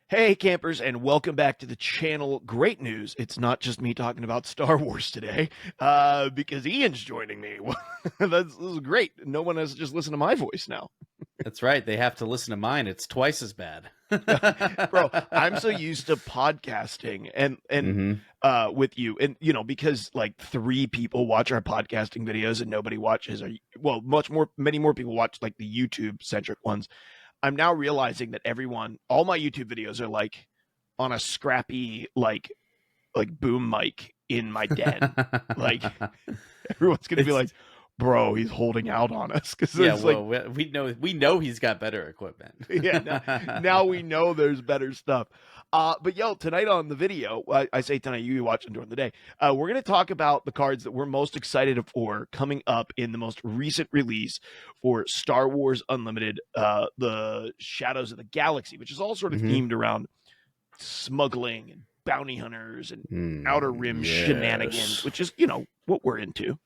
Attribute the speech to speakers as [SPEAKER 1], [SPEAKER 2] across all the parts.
[SPEAKER 1] Hey, campers, and welcome back to the channel. Great news. It's not just me talking about Star Wars today, because Ian's joining me. This is great. No one has just listened to my voice now.
[SPEAKER 2] That's right. They have to listen to mine. It's twice as bad.
[SPEAKER 1] Bro, I'm so used to podcasting and
[SPEAKER 2] hmm
[SPEAKER 1] with you, and because like three people watch our podcasting videos and nobody watches, or well, many more people watch like the YouTube centric ones. I'm now realizing that all my YouTube videos are like on a scrappy like boom mic in my den. Like everyone's gonna be
[SPEAKER 2] It's
[SPEAKER 1] like, "Bro, he's holding out on us," because
[SPEAKER 2] yeah.
[SPEAKER 1] it's like,
[SPEAKER 2] Well, we know he's got better equipment.
[SPEAKER 1] yeah, now we know there's better stuff. But yo, tonight on the video, I say tonight, you watch them during the day. We're gonna talk about the cards that we're most excited for coming up in the most recent release for Star Wars Unlimited, the Shadows of the Galaxy, which is all sort of
[SPEAKER 2] hmm
[SPEAKER 1] themed around smuggling and bounty hunters and outer rim shenanigans,
[SPEAKER 2] Yes.
[SPEAKER 1] which is what we're into.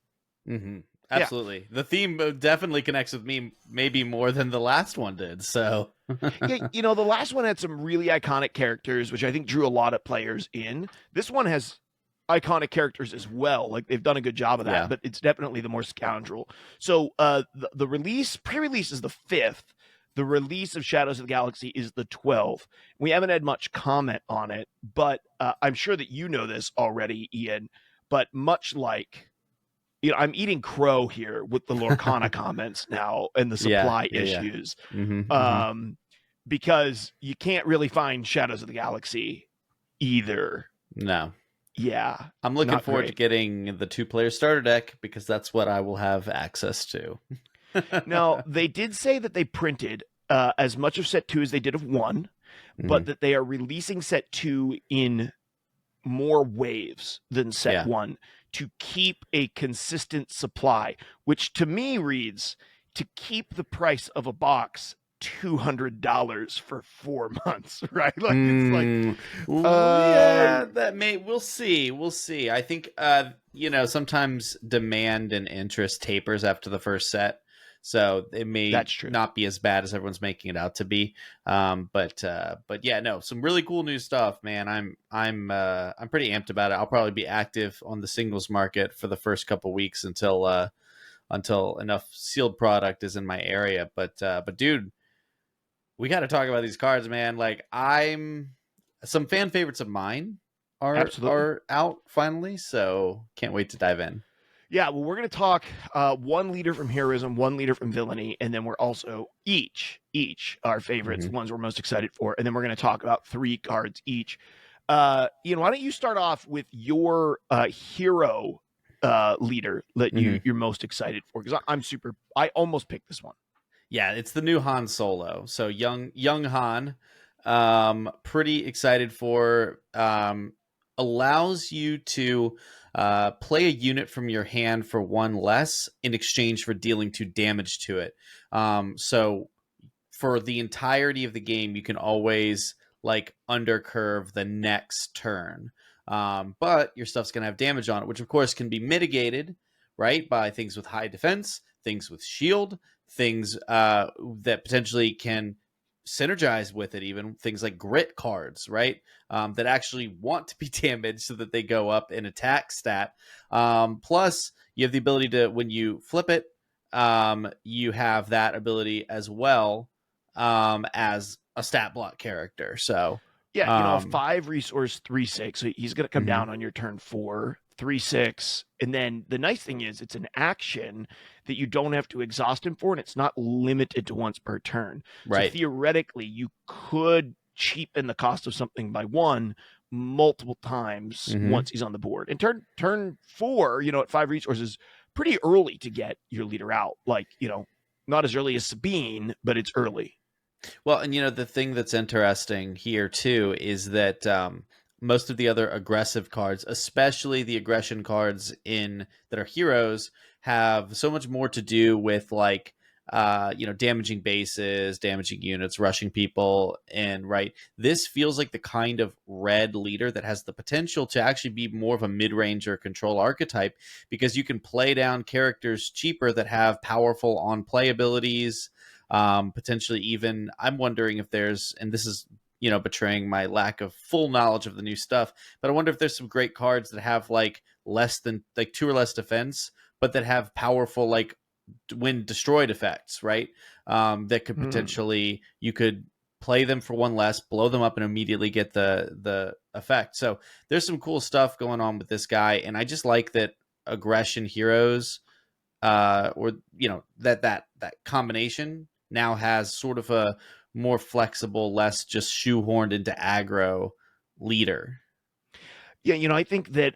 [SPEAKER 2] hmm
[SPEAKER 1] Yeah.
[SPEAKER 2] Absolutely. The theme definitely connects with me, maybe more than the last one did. So.
[SPEAKER 1] Yeah, the last one had some really iconic characters, which I think drew a lot of players in. This one has iconic characters as well. Like they've done a good job of that,
[SPEAKER 2] Yeah.
[SPEAKER 1] but it's definitely the more scoundrel. So the pre-release is the 5th. The release of Shadows of the Galaxy is the 12th. We haven't had much comment on it, but I'm sure that you know this already, Ian. But much like I'm eating crow here with the Lorcana comments now and the
[SPEAKER 2] Yeah.
[SPEAKER 1] supply
[SPEAKER 2] Yeah. Yeah.
[SPEAKER 1] issues.
[SPEAKER 2] hmm hmm
[SPEAKER 1] Um, because you can't really find Shadows of the Galaxy either.
[SPEAKER 2] No.
[SPEAKER 1] Yeah,
[SPEAKER 2] I'm looking
[SPEAKER 1] not
[SPEAKER 2] forward to
[SPEAKER 1] great.
[SPEAKER 2] getting the 2-player starter deck because that's what I will have access to.
[SPEAKER 1] Now, they did say that they printed as much of set 2 as they did of 1,
[SPEAKER 2] hmm
[SPEAKER 1] but that they are releasing set 2 in more waves than set
[SPEAKER 2] Yeah.
[SPEAKER 1] 1 to keep a consistent supply, which to me reads to keep the price of a box $200 for 4 months, right? Like it's like,
[SPEAKER 2] Mm,
[SPEAKER 1] um,
[SPEAKER 2] yeah, that may we'll see. We'll see. I think sometimes demand and interest tapers after the first set. So it may
[SPEAKER 1] that's true.
[SPEAKER 2] not be as bad as everyone's making it out to be. But yeah, no, some really cool new stuff, man. I'm pretty amped about it. I'll probably be active on the singles market for the first couple weeks until enough sealed product is in my area. But dude, we got to talk about these cards, man. Like some fan favorites of mine are
[SPEAKER 1] Absolutely.
[SPEAKER 2] are out finally, so can't wait to dive in.
[SPEAKER 1] Yeah, well, we're going to talk one leader from heroism, one leader from villainy, and then we're also each our favorites, the
[SPEAKER 2] hmm
[SPEAKER 1] ones we're most excited for, and then we're going to talk about 3 cards each. Why don't you start off with your hero leader that
[SPEAKER 2] hmm
[SPEAKER 1] you're most excited for? Because I almost picked this one.
[SPEAKER 2] Yeah, it's the new Han Solo. So young Han, pretty excited for. Allows you to play a unit from your hand for 1 less in exchange for dealing 2 damage to it. So for the entirety of the game, you can always like undercurve the next turn. But your stuff's going to have damage on it, which of course can be mitigated, right, by things with high defense, things with shield, things that potentially can synergize with it, even things like grit cards, right, that actually want to be damaged so that they go up in attack stat. Plus, you have the ability to, when you flip it, you have that ability as well as a stat block character. So,
[SPEAKER 1] Yeah, a
[SPEAKER 2] um,
[SPEAKER 1] 5 resource 3/6. So he's going to come
[SPEAKER 2] mhm,
[SPEAKER 1] down on your turn 4, 3/6, and then the nice thing is it's an action that you don't have to exhaust him for, and it's not limited to once per turn. So
[SPEAKER 2] right.
[SPEAKER 1] theoretically, you could cheapen the cost of something by 1 multiple times
[SPEAKER 2] hmm
[SPEAKER 1] once he's on the board. And turn 4, at 5 resources, pretty early to get your leader out. Like, not as early as Sabine, but it's early.
[SPEAKER 2] Well, and the thing that's interesting here too is that most of the other aggressive cards, especially the aggression cards in that are heroes, have so much more to do with like damaging bases, damaging units, rushing people, and right. This feels like the kind of red leader that has the potential to actually be more of a mid-range or control archetype because you can play down characters cheaper that have powerful on play abilities. Potentially even I'm wondering if there's, and this is betraying my lack of full knowledge of the new stuff. But I wonder if there's some great cards that have like less than like 2 or less defense, but that have powerful like when destroyed effects, right? That could
[SPEAKER 1] Hmm.
[SPEAKER 2] potentially, you could play them for 1 less, blow them up, and immediately get the effect. So there's some cool stuff going on with this guy, and I just like that aggression heroes, or that combination now has sort of a more flexible, less just shoehorned into aggro leader.
[SPEAKER 1] Yeah, I think that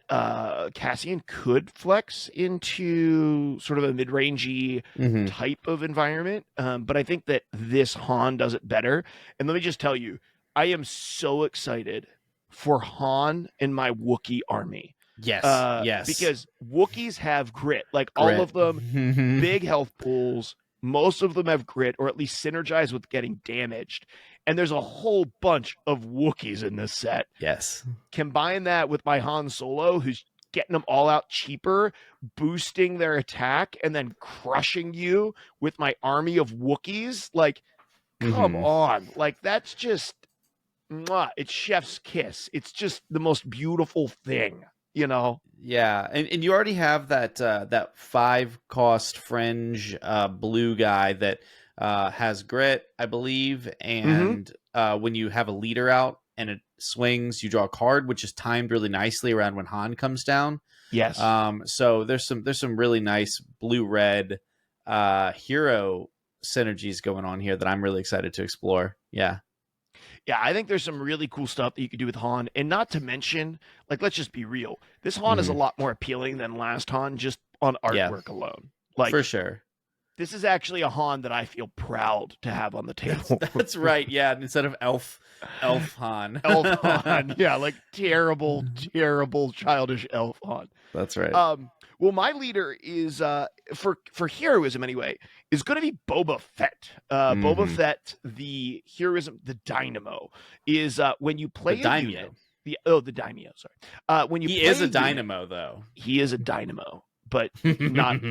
[SPEAKER 1] Cassian could flex into sort of a mid-rangey
[SPEAKER 2] Mm-hmm.
[SPEAKER 1] type of environment, but I think that this Han does it better. And let me just tell you, I am so excited for Han and my Wookiee army,
[SPEAKER 2] Yes, yes,
[SPEAKER 1] because Wookiees have grit, like all
[SPEAKER 2] grit.
[SPEAKER 1] of them,
[SPEAKER 2] Mm-hmm.
[SPEAKER 1] big health pools. Most of them have grit, or at least synergize with getting damaged. And there's a whole bunch of Wookiees in this set.
[SPEAKER 2] Yes.
[SPEAKER 1] Combine that with my Han Solo, who's getting them all out cheaper, boosting their attack, and then crushing you with my army of Wookiees. Like, come
[SPEAKER 2] Mm-hmm.
[SPEAKER 1] on. Like, that's just, mwah, it's chef's kiss. It's just the most beautiful thing.
[SPEAKER 2] Yeah, and you already have that 5 cost fringe blue guy that has grit, I believe,
[SPEAKER 1] Mm-hmm.
[SPEAKER 2] and when you have a leader out and it swings, you draw a card, which is timed really nicely around when Han comes down.
[SPEAKER 1] Yes.
[SPEAKER 2] So there's some really nice blue red hero synergies going on here that I'm really excited to explore. Yeah,
[SPEAKER 1] Yeah, I think there's some really cool stuff that you could do with Han. And not to mention, like, let's just be real. This Han is a
[SPEAKER 2] hmm
[SPEAKER 1] lot more appealing than last Han just on
[SPEAKER 2] yeah,
[SPEAKER 1] artwork alone.
[SPEAKER 2] for
[SPEAKER 1] Like,
[SPEAKER 2] sure.
[SPEAKER 1] this is actually a Han that I feel proud to have on the
[SPEAKER 2] That's
[SPEAKER 1] table.
[SPEAKER 2] that's right. Yeah, instead of elf Han.
[SPEAKER 1] Elf Han. Yeah, like terrible, terrible childish Elf Han.
[SPEAKER 2] That's right.
[SPEAKER 1] Um, well, my leader is for heroism anyway, is gonna be Boba Fett. Boba
[SPEAKER 2] Hmm.
[SPEAKER 1] Fett, the heroism, the dynamo, is when you
[SPEAKER 2] The
[SPEAKER 1] play a unit.
[SPEAKER 2] Daimyo.
[SPEAKER 1] The daimyo, sorry. When you
[SPEAKER 2] He
[SPEAKER 1] play
[SPEAKER 2] is
[SPEAKER 1] a
[SPEAKER 2] a
[SPEAKER 1] unit,
[SPEAKER 2] dynamo, though.
[SPEAKER 1] he is a dynamo, but not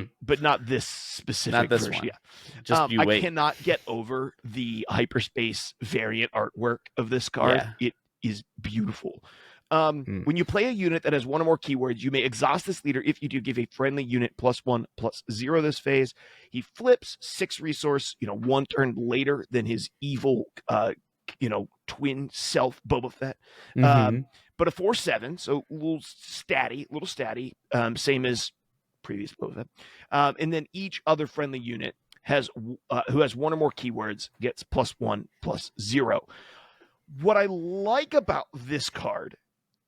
[SPEAKER 1] this
[SPEAKER 2] Not
[SPEAKER 1] specific
[SPEAKER 2] this
[SPEAKER 1] version.
[SPEAKER 2] one.
[SPEAKER 1] Yeah.
[SPEAKER 2] Just you
[SPEAKER 1] I
[SPEAKER 2] wait.
[SPEAKER 1] cannot get over the hyperspace variant artwork of this card.
[SPEAKER 2] Yeah.
[SPEAKER 1] It is beautiful.
[SPEAKER 2] Mm.
[SPEAKER 1] When you play a unit that has one or more keywords, you may exhaust this leader. If you do, give a friendly unit +1/+0 this phase. He flips 6 resource, 1 turn later than his evil, twin self, Boba Fett.
[SPEAKER 2] Hmm.
[SPEAKER 1] Um, but a 4/7, so a little statty, same as previous Boba Fett. And then each other friendly unit has who has one or more keywords gets +1/+0. What I like about this card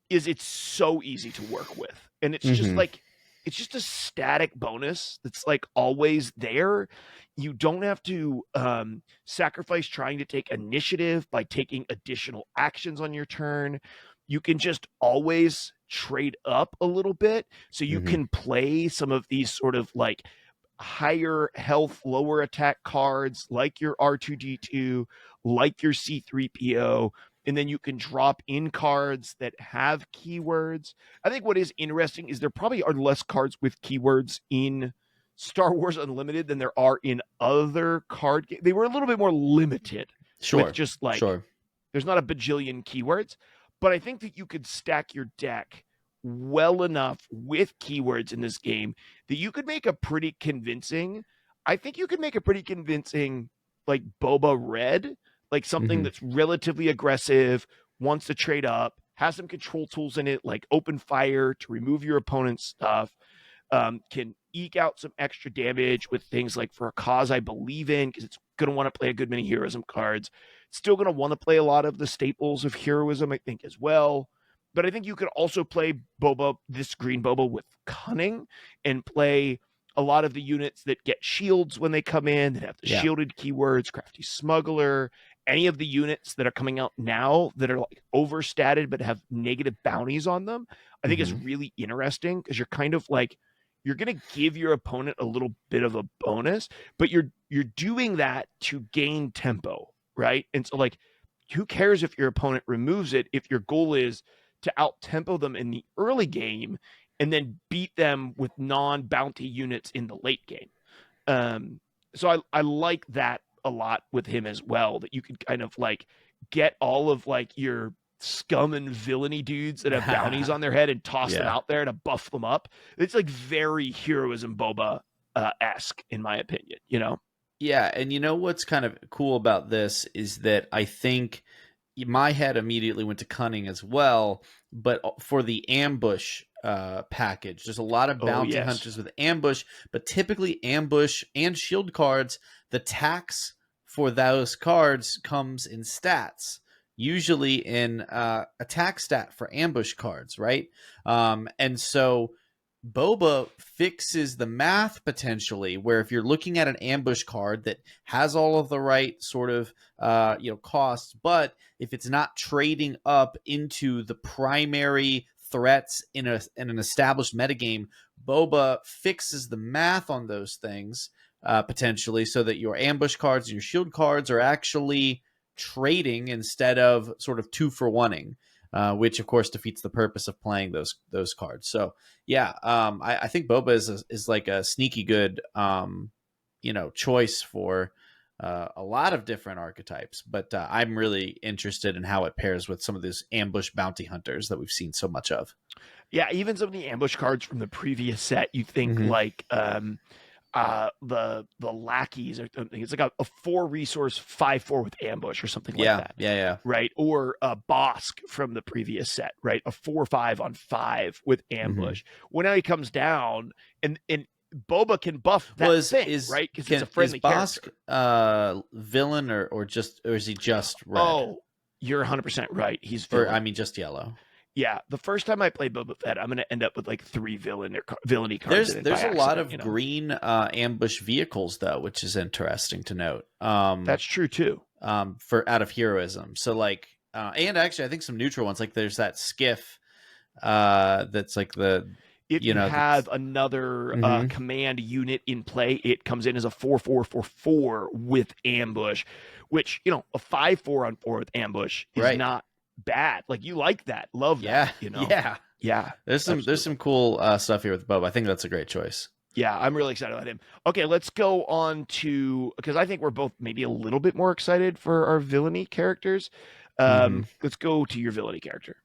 [SPEAKER 1] is it's so easy to work with. And
[SPEAKER 2] Hmm.
[SPEAKER 1] it's just a static bonus that's like always there. You don't have to sacrifice trying to take initiative by taking additional actions on your turn. You can just always trade up a little bit. So you
[SPEAKER 2] Hmm.
[SPEAKER 1] can play some of these sort of like higher health, lower attack cards like your R2D2, like your C3PO, and then you can drop in cards that have keywords. I think what is interesting is there probably are less cards with keywords in Star Wars Unlimited than there are in other card games. They were a little bit more limited with
[SPEAKER 2] Sure.
[SPEAKER 1] just like
[SPEAKER 2] Sure.
[SPEAKER 1] there's not a bajillion keywords, but I think that you could stack your deck well enough with keywords in this game that you could make a pretty convincing. I think you could make a pretty convincing like Boba Red, like something
[SPEAKER 2] Hmm.
[SPEAKER 1] that's relatively aggressive, wants to trade up, has some control tools in it, like open fire to remove your opponent's stuff, can eke out some extra damage with things like for a cause I believe in, because it's going to want to play a good many heroism cards. Still going to want to play a lot of the staples of heroism, I think, as well. But I think you could also play Boba, this green Boba, with cunning and play a lot of the units that get shields when they come in, that have the
[SPEAKER 2] Yeah.
[SPEAKER 1] shielded keywords, crafty smuggler, any of the units that are coming out now that are like overstated but have negative bounties on them. I think is
[SPEAKER 2] Hmm.
[SPEAKER 1] really interesting because you're kind of like you're going to give your opponent a little bit of a bonus, but you're doing that to gain tempo, right? And so like who cares if your opponent removes it if your goal is to out tempo them in the early game and then beat them with non-bounty units in the late game. So I like that a lot with him as well, that you could kind of like get all of like your scum and villainy dudes that have bounties on their head and toss them
[SPEAKER 2] Yeah.
[SPEAKER 1] out there to buff them up. It's like very heroism boba esque in my opinion, you know.
[SPEAKER 2] Yeah, and you know what's kind of cool about this is that I think my head immediately went to cunning as well, but for the ambush package, there's a lot of
[SPEAKER 1] Oh
[SPEAKER 2] bounty
[SPEAKER 1] yes.
[SPEAKER 2] hunters with ambush, but typically ambush and shield cards, the tax for those cards comes in stats, usually in attack stat for ambush cards, right? And so Boba fixes the math potentially, where if you're looking at an ambush card that has all of the right sort of costs, but if it's not trading up into the primary threats in an established metagame, Boba fixes the math on those things potentially, so that your ambush cards and your shield cards are actually trading instead of sort of 2-for-1ing. Which of course defeats the purpose of playing those cards. So yeah, I think Boba is like a sneaky good choice for a lot of different archetypes. But I'm really interested in how it pairs with some of these ambush bounty hunters that we've seen so much of.
[SPEAKER 1] Yeah, even some of the ambush cards from the previous set, you think
[SPEAKER 2] Mm-hmm.
[SPEAKER 1] like the lackeys or something. It's like a 4 resource 5/4 with ambush or something like
[SPEAKER 2] Yeah,
[SPEAKER 1] that.
[SPEAKER 2] yeah.
[SPEAKER 1] Right. Or a Bosk from the previous set, right? A 4/5 on 5 with
[SPEAKER 2] Mm-hmm.
[SPEAKER 1] ambush. Well, now he comes down and Boba can buff that
[SPEAKER 2] Well,
[SPEAKER 1] thing, right? Because it's a
[SPEAKER 2] is
[SPEAKER 1] friendly
[SPEAKER 2] Bosk
[SPEAKER 1] character.
[SPEAKER 2] villain or is he just red?
[SPEAKER 1] Oh, you're 100% right. He's
[SPEAKER 2] Or I
[SPEAKER 1] villain.
[SPEAKER 2] mean just yellow.
[SPEAKER 1] Yeah, the first time I play Boba Fett, I'm going to end up with like 3 villainy cards in it by
[SPEAKER 2] There's a lot
[SPEAKER 1] accident,
[SPEAKER 2] of green ambush vehicles though, which is interesting to note.
[SPEAKER 1] That's true too.
[SPEAKER 2] For out of heroism. So like, and actually, I think some neutral ones. Like there's that skiff. That's like the
[SPEAKER 1] If you
[SPEAKER 2] that's
[SPEAKER 1] have another
[SPEAKER 2] mm-hmm.
[SPEAKER 1] command unit in play, it comes in as a 4/4/4/4 with ambush, which a 5/4 on 4 with ambush is
[SPEAKER 2] Right.
[SPEAKER 1] not bad. Like you like that, love
[SPEAKER 2] Yeah,
[SPEAKER 1] that,
[SPEAKER 2] yeah.
[SPEAKER 1] Yeah,
[SPEAKER 2] There's
[SPEAKER 1] absolutely.
[SPEAKER 2] some cool stuff here with Bob. I think that's a great choice.
[SPEAKER 1] Yeah, I'm really excited about him. Okay, let's go on to because I think we're both maybe a little bit more excited for our villainy characters.
[SPEAKER 2] Mm-hmm.
[SPEAKER 1] Let's go to your villainy character.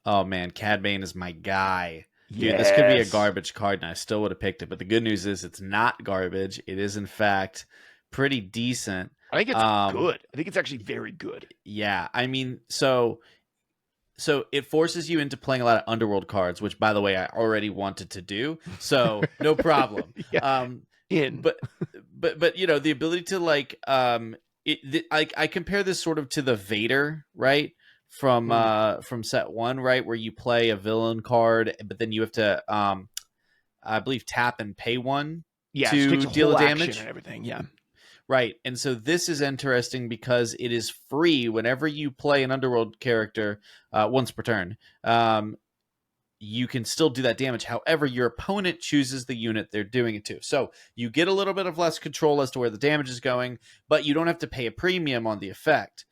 [SPEAKER 2] Oh man, Cad Bane is my guy. Dude, this could be a
[SPEAKER 1] Yes.
[SPEAKER 2] garbage card, and I still would have picked it. But the good news is, it's not garbage. It is, in fact, pretty decent.
[SPEAKER 1] I think it's
[SPEAKER 2] Um,
[SPEAKER 1] good. I think it's actually very good.
[SPEAKER 2] yeah, I mean, so it forces you into playing a lot of underworld cards, which by the way I already wanted to do, so no problem.
[SPEAKER 1] Yeah,
[SPEAKER 2] um
[SPEAKER 1] in.
[SPEAKER 2] but the ability to like I compare this sort of to the Vader, right, from set 1, right, where you play a villain card but then you have to I believe tap and pay 1
[SPEAKER 1] Yeah, it takes
[SPEAKER 2] to
[SPEAKER 1] a
[SPEAKER 2] deal
[SPEAKER 1] whole
[SPEAKER 2] a
[SPEAKER 1] action
[SPEAKER 2] damage.
[SPEAKER 1] and everything. Yeah.
[SPEAKER 2] Right. And so this is interesting because it is free whenever you play an Underworld character once per turn. You can still do that damage. However, your opponent chooses the unit they're doing it to. So you get a little bit of less control as to where the damage is going, but you don't have to pay a premium on the effect,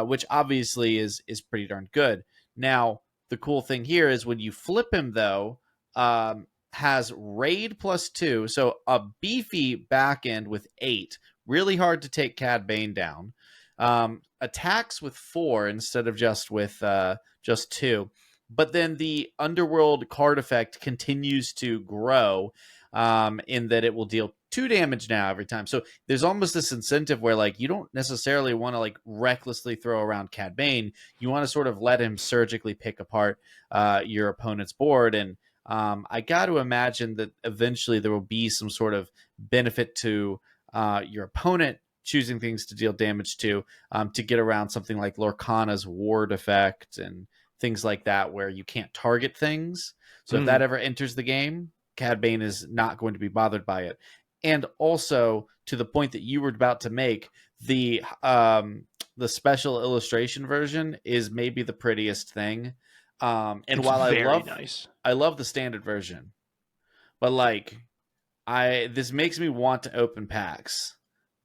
[SPEAKER 2] which obviously is pretty darn good. Now, the cool thing here is when you flip him, though, has raid +2, so a beefy back end with 8. Really hard to take Cad Bane down. Attacks with 4 instead of just with just 2. But then the Underworld card effect continues to grow in that it will deal 2 damage now every time. So there's almost this incentive where like you don't necessarily want to like recklessly throw around Cad Bane. You want to sort of let him surgically pick apart your opponent's board. And I got to imagine that eventually there will be some sort of benefit to your opponent choosing things to deal damage to get around something like Lorcana's ward effect and things like that, where you can't target things. So if that ever enters the game, Cad Bane is not going to be bothered by it. And also, to the point that you were about to make, the special illustration version is maybe the prettiest thing. And
[SPEAKER 1] It's
[SPEAKER 2] while
[SPEAKER 1] very nice.
[SPEAKER 2] I love the standard version, but like this makes me want to open packs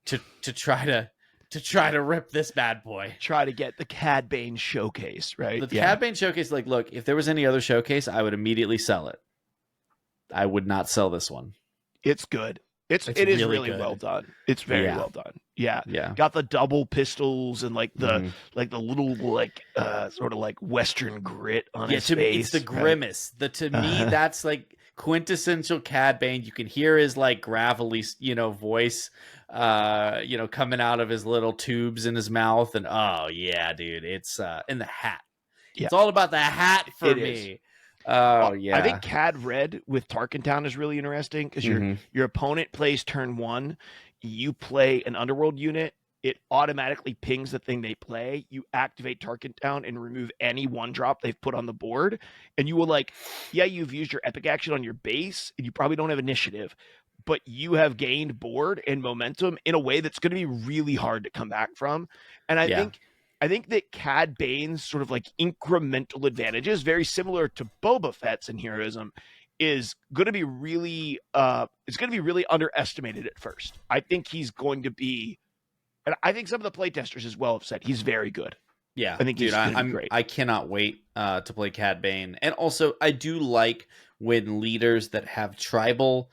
[SPEAKER 2] to try to rip this bad boy.
[SPEAKER 1] Try to get the Cad Bane showcase, right?
[SPEAKER 2] The
[SPEAKER 1] Yeah.
[SPEAKER 2] Cad Bane showcase, like, look, if there was any other showcase, I would immediately sell it. I would not sell this one.
[SPEAKER 1] It's good.
[SPEAKER 2] It's
[SPEAKER 1] it is
[SPEAKER 2] really
[SPEAKER 1] really well
[SPEAKER 2] good.
[SPEAKER 1] done. It's very
[SPEAKER 2] Yeah.
[SPEAKER 1] well done. Yeah.
[SPEAKER 2] Yeah.
[SPEAKER 1] Got the double pistols and
[SPEAKER 2] Hmm.
[SPEAKER 1] like the little like sort of like Western grit on
[SPEAKER 2] Yeah,
[SPEAKER 1] his
[SPEAKER 2] to me, it's the
[SPEAKER 1] face, right?
[SPEAKER 2] grimace. The to me,
[SPEAKER 1] Uh,
[SPEAKER 2] that's like quintessential Cad Bane. You can hear his like gravelly, voice, coming out of his little tubes in his mouth, and oh yeah, dude, it's in the hat.
[SPEAKER 1] yeah,
[SPEAKER 2] It's all about the hat for
[SPEAKER 1] it is.
[SPEAKER 2] me. Oh
[SPEAKER 1] I think
[SPEAKER 2] yeah.
[SPEAKER 1] Cad Red with Tarkentown is really interesting because
[SPEAKER 2] Hmm.
[SPEAKER 1] your opponent plays turn one, you play an underworld unit, it automatically pings the thing they play. You activate Tarkentown and remove any one drop they've put on the board, and you will like, yeah, you've used your epic action on your base, and you probably don't have initiative, but you have gained board and momentum in a way that's going to be really hard to come back from. And
[SPEAKER 2] Yeah.
[SPEAKER 1] I think that Cad Bane's sort of like incremental advantages, very similar to Boba Fett's in heroism, is going to be really it's going to be really underestimated at first. I think he's going to be, and I think some of the playtesters as well have said he's very good.
[SPEAKER 2] Yeah,
[SPEAKER 1] I think
[SPEAKER 2] dude,
[SPEAKER 1] he's going to be great.
[SPEAKER 2] I cannot wait to play Cad Bane, and also I do like when leaders that have tribal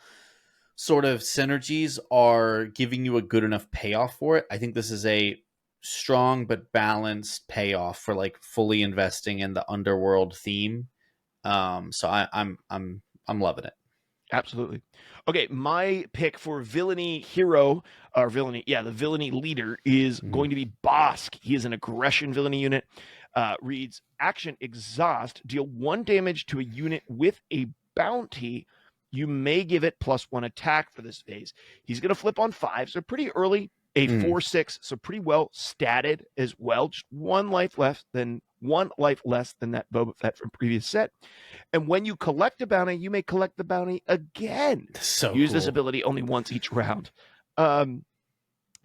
[SPEAKER 2] sort of synergies are giving you a good enough payoff for it. I think this is a strong but balanced payoff for like fully investing in the underworld theme. So I'm loving it.
[SPEAKER 1] Absolutely. Okay, my pick for villainy hero or villainy, yeah, the villainy leader is
[SPEAKER 2] Hmm.
[SPEAKER 1] going to be Bosk. He is an aggression villainy unit. Reads action exhaust, deal one damage to a unit with a bounty. You may give it +1 attack for this phase. He's going to flip on 5, so pretty early. A
[SPEAKER 2] Hmm.
[SPEAKER 1] 4/6, so pretty well statted as well. Just one life less than that Boba Fett from previous set. And when you collect a bounty, you may collect the bounty again.
[SPEAKER 2] So
[SPEAKER 1] Use this
[SPEAKER 2] cool.
[SPEAKER 1] ability only once each round. Um,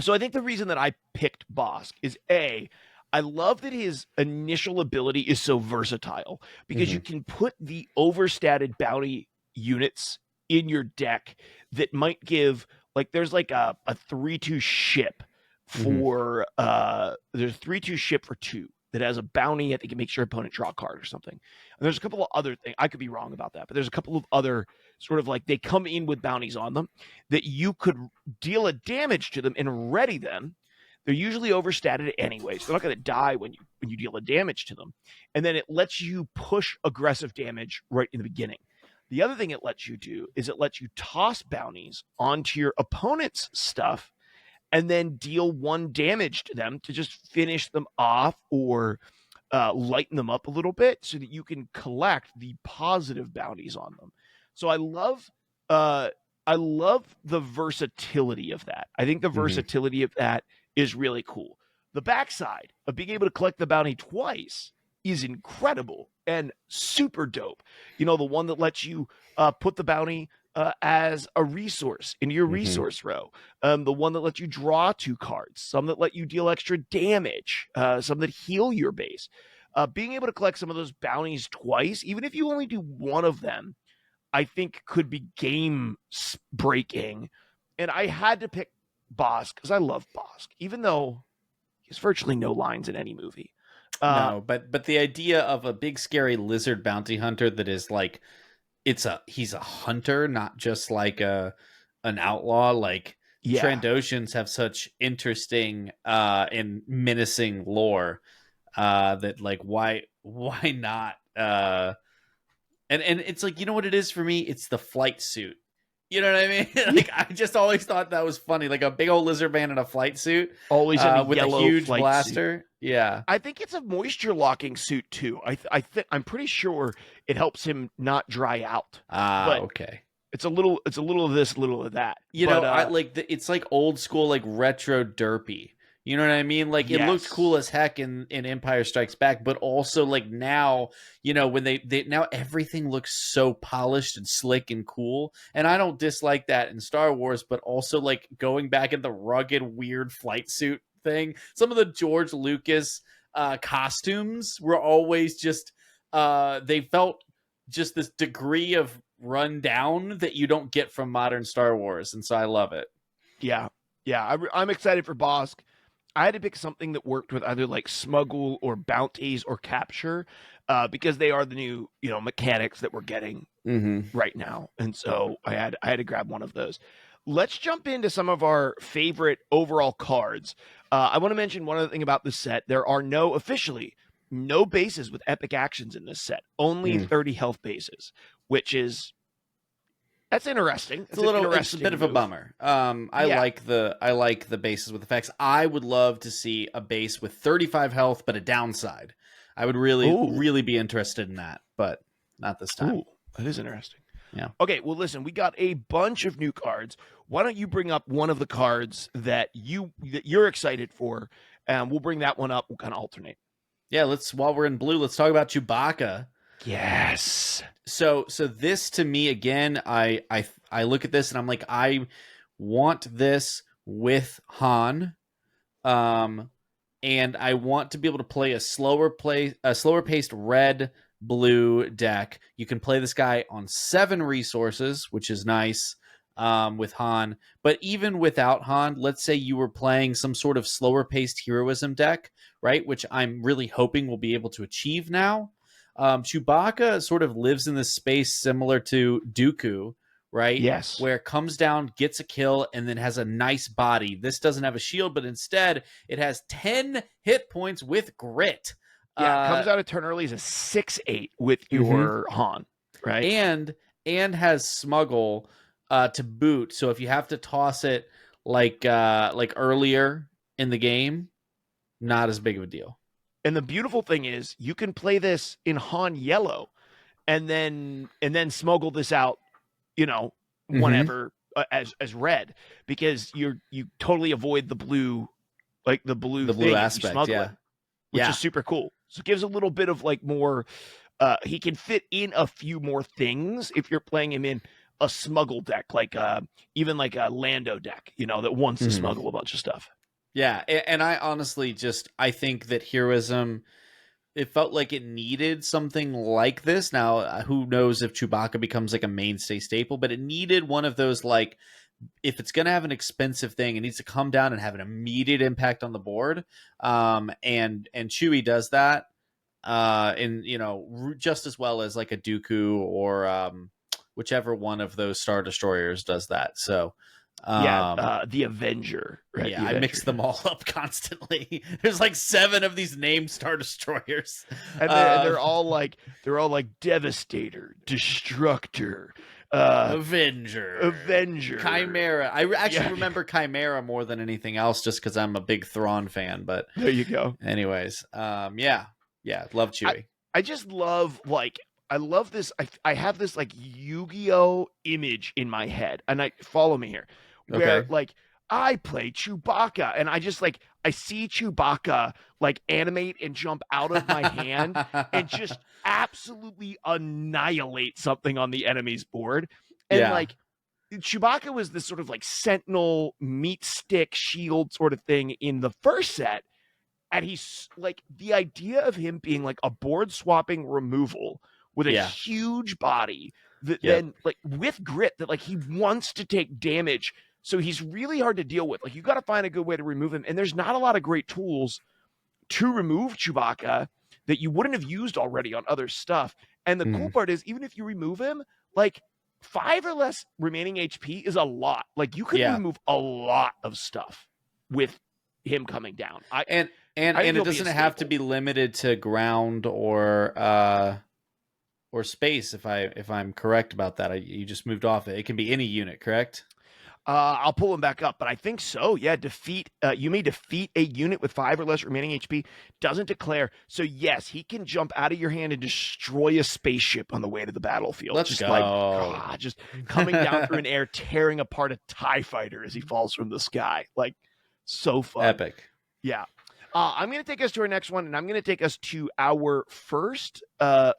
[SPEAKER 1] so I think the reason that I picked Bosk is I love that his initial ability is so versatile because you
[SPEAKER 2] Hmm.
[SPEAKER 1] can put the overstated bounty units in your deck that might give like there's like a 3/2 ship
[SPEAKER 2] Hmm.
[SPEAKER 1] for there's 3/2 ship for 2 that has a bounty. I think it makes your opponent draw a card or something. And there's a couple of other things. I could be wrong about that, but there's a couple of other sort of like they come in with bounties on them that you could deal a damage to them and ready them. They're usually overstated anyway, so they're not going to die when you deal a damage to them. And then it lets you push aggressive damage right in the beginning. The other thing it lets you do is it lets you toss bounties onto your opponent's stuff and then deal one damage to them to just finish them off or lighten them up a little bit so that you can collect the positive bounties on them. So uh, I love the versatility of that. I think the
[SPEAKER 2] Hmm.
[SPEAKER 1] versatility of that is really cool. The backside of being able to collect the bounty twice is incredible and super dope. You know, the one that lets you put the bounty as a resource into your
[SPEAKER 2] Hmm.
[SPEAKER 1] resource row, the one that lets you draw 2 cards, some that let you deal extra damage, some that heal your base. Being able to collect some of those bounties twice, even if you only do one of them, I think could be game breaking. And I had to pick Bosk because I love Bosk, even though he has virtually no lines in any movie. Uh,
[SPEAKER 2] No, but the idea of a big scary lizard bounty hunter that is like he's a hunter, not just like a an outlaw. Like
[SPEAKER 1] yeah,
[SPEAKER 2] Trandoshans have such interesting and menacing lore that like why not and it's like, you know what it is for me? It's the flight suit. You know what I mean?
[SPEAKER 1] yeah,
[SPEAKER 2] Like I just always thought that was funny, like a big old lizard man in a flight suit
[SPEAKER 1] always in a
[SPEAKER 2] with a
[SPEAKER 1] yellow
[SPEAKER 2] huge
[SPEAKER 1] flight suit.
[SPEAKER 2] blaster. Yeah.
[SPEAKER 1] I think it's a moisture locking suit too. I'm pretty sure it helps him not dry out.
[SPEAKER 2] Ah,
[SPEAKER 1] But
[SPEAKER 2] okay.
[SPEAKER 1] it's a little of this, little of that.
[SPEAKER 2] You know, I like it's like old school, like retro derpy. You know what I mean? Like it looked cool
[SPEAKER 1] yes.
[SPEAKER 2] as heck in Empire Strikes Back, but also like now, when they now everything looks so polished and slick and cool. And I don't dislike that in Star Wars, but also like going back in the rugged, weird flight suit thing. Some of the George Lucas costumes were always just they felt just this degree of run down that you don't get from modern Star Wars, and so I love it.
[SPEAKER 1] Yeah. Yeah, I'm excited for Bosk. I had to pick something that worked with either like smuggle or bounties or capture, because they are the new mechanics that we're getting
[SPEAKER 2] Mm-hmm.
[SPEAKER 1] right now, and so I had to grab one of those. let's jump into some of our favorite overall cards. I want to mention one other thing about this set. There are officially no bases with epic actions in this set, only 30 health bases, which is that's interesting.
[SPEAKER 2] It's a little, it's a bit of a
[SPEAKER 1] move.
[SPEAKER 2] bummer. I like the bases with effects. I would love to see a base with 35 health, but a downside. I would really be interested in that, but not this time.
[SPEAKER 1] Ooh, that is interesting.
[SPEAKER 2] Yeah.
[SPEAKER 1] Okay, well, listen, we got a bunch of new cards. Why don't you bring up one of the cards that you're excited for, and we'll bring that one up. We'll kind of alternate.
[SPEAKER 2] Yeah, while we're in blue, let's talk about Chewbacca.
[SPEAKER 1] Yes.
[SPEAKER 2] So this to me again, I look at this and I'm like, I want this with Han, and I want to be able to play a slower paced red blue deck. You can play this guy on 7 resources, which is nice, with Han. But even without Han, let's say you were playing some sort of slower paced heroism deck, right? Which I'm really hoping we'll be able to achieve now. Chewbacca sort of lives in this space similar to Dooku, right?
[SPEAKER 1] Yes.
[SPEAKER 2] Where it comes down, gets a kill, and then has a nice body. This doesn't have a shield, but instead it has 10 hit points with grit.
[SPEAKER 1] Yeah, it comes out a turn early as a 6/8 with your Han, right?
[SPEAKER 2] And has smuggle to boot. So if you have to toss it like earlier in the game, not as big of a deal.
[SPEAKER 1] And the beautiful thing is you can play this in Han yellow and then smuggle this out, whenever as red, because you totally avoid the blue, like the blue
[SPEAKER 2] aspect,
[SPEAKER 1] which is super cool. So it gives a little bit of like more he can fit in a few more things if you're playing him in a smuggle deck, like even like a Lando deck, that wants to smuggle a bunch of stuff.
[SPEAKER 2] Yeah, and I honestly I think that heroism, it felt like it needed something like this. Now, who knows if Chewbacca becomes like a mainstay staple, but it needed one of those, like, if it's going to have an expensive thing, it needs to come down and have an immediate impact on the board. And Chewie does that, just as well as like a Dooku or whichever one of those Star Destroyers does that. So,
[SPEAKER 1] the Avenger, right?
[SPEAKER 2] Yeah, I mix them all up constantly. There's like 7 of these named Star Destroyers,
[SPEAKER 1] and they're all like Devastator, Destructor,
[SPEAKER 2] Avenger, Chimera. I actually remember Chimera more than anything else, just because I'm a big Thrawn fan. But
[SPEAKER 1] there you go.
[SPEAKER 2] Anyways, yeah, love Chewie.
[SPEAKER 1] I just love I love this. I have this like Yu-Gi-Oh image in my head, and follow me here, where like I play Chewbacca, and I just like I see Chewbacca like animate and jump out of my hand and just absolutely annihilate something on the enemy's board, and like Chewbacca was this sort of like sentinel meat stick shield sort of thing in the first set, and he's like the idea of him being like a board swapping removal with a huge body that then like with grit that like he wants to take damage. So he's really hard to deal with. Like you got to find a good way to remove him. And there's not a lot of great tools to remove Chewbacca that you wouldn't have used already on other stuff. And the cool part is even if you remove him, like 5 or less remaining HP is a lot. Like you can remove a lot of stuff with him coming down.
[SPEAKER 2] And it doesn't have to be limited to ground or space, if I'm correct about that. You just moved off it. It can be any unit, correct?
[SPEAKER 1] I'll pull him back up, but I think so. Yeah, you may defeat a unit with 5 or less remaining HP. Doesn't declare. So yes, he can jump out of your hand and destroy a spaceship on the way to the battlefield.
[SPEAKER 2] Let's go.
[SPEAKER 1] Just coming down through an air, tearing apart a TIE fighter as he falls from the sky. Like so fun.
[SPEAKER 2] Epic.
[SPEAKER 1] Yeah. I'm going to take us to our next one, and I'm going to take us to our first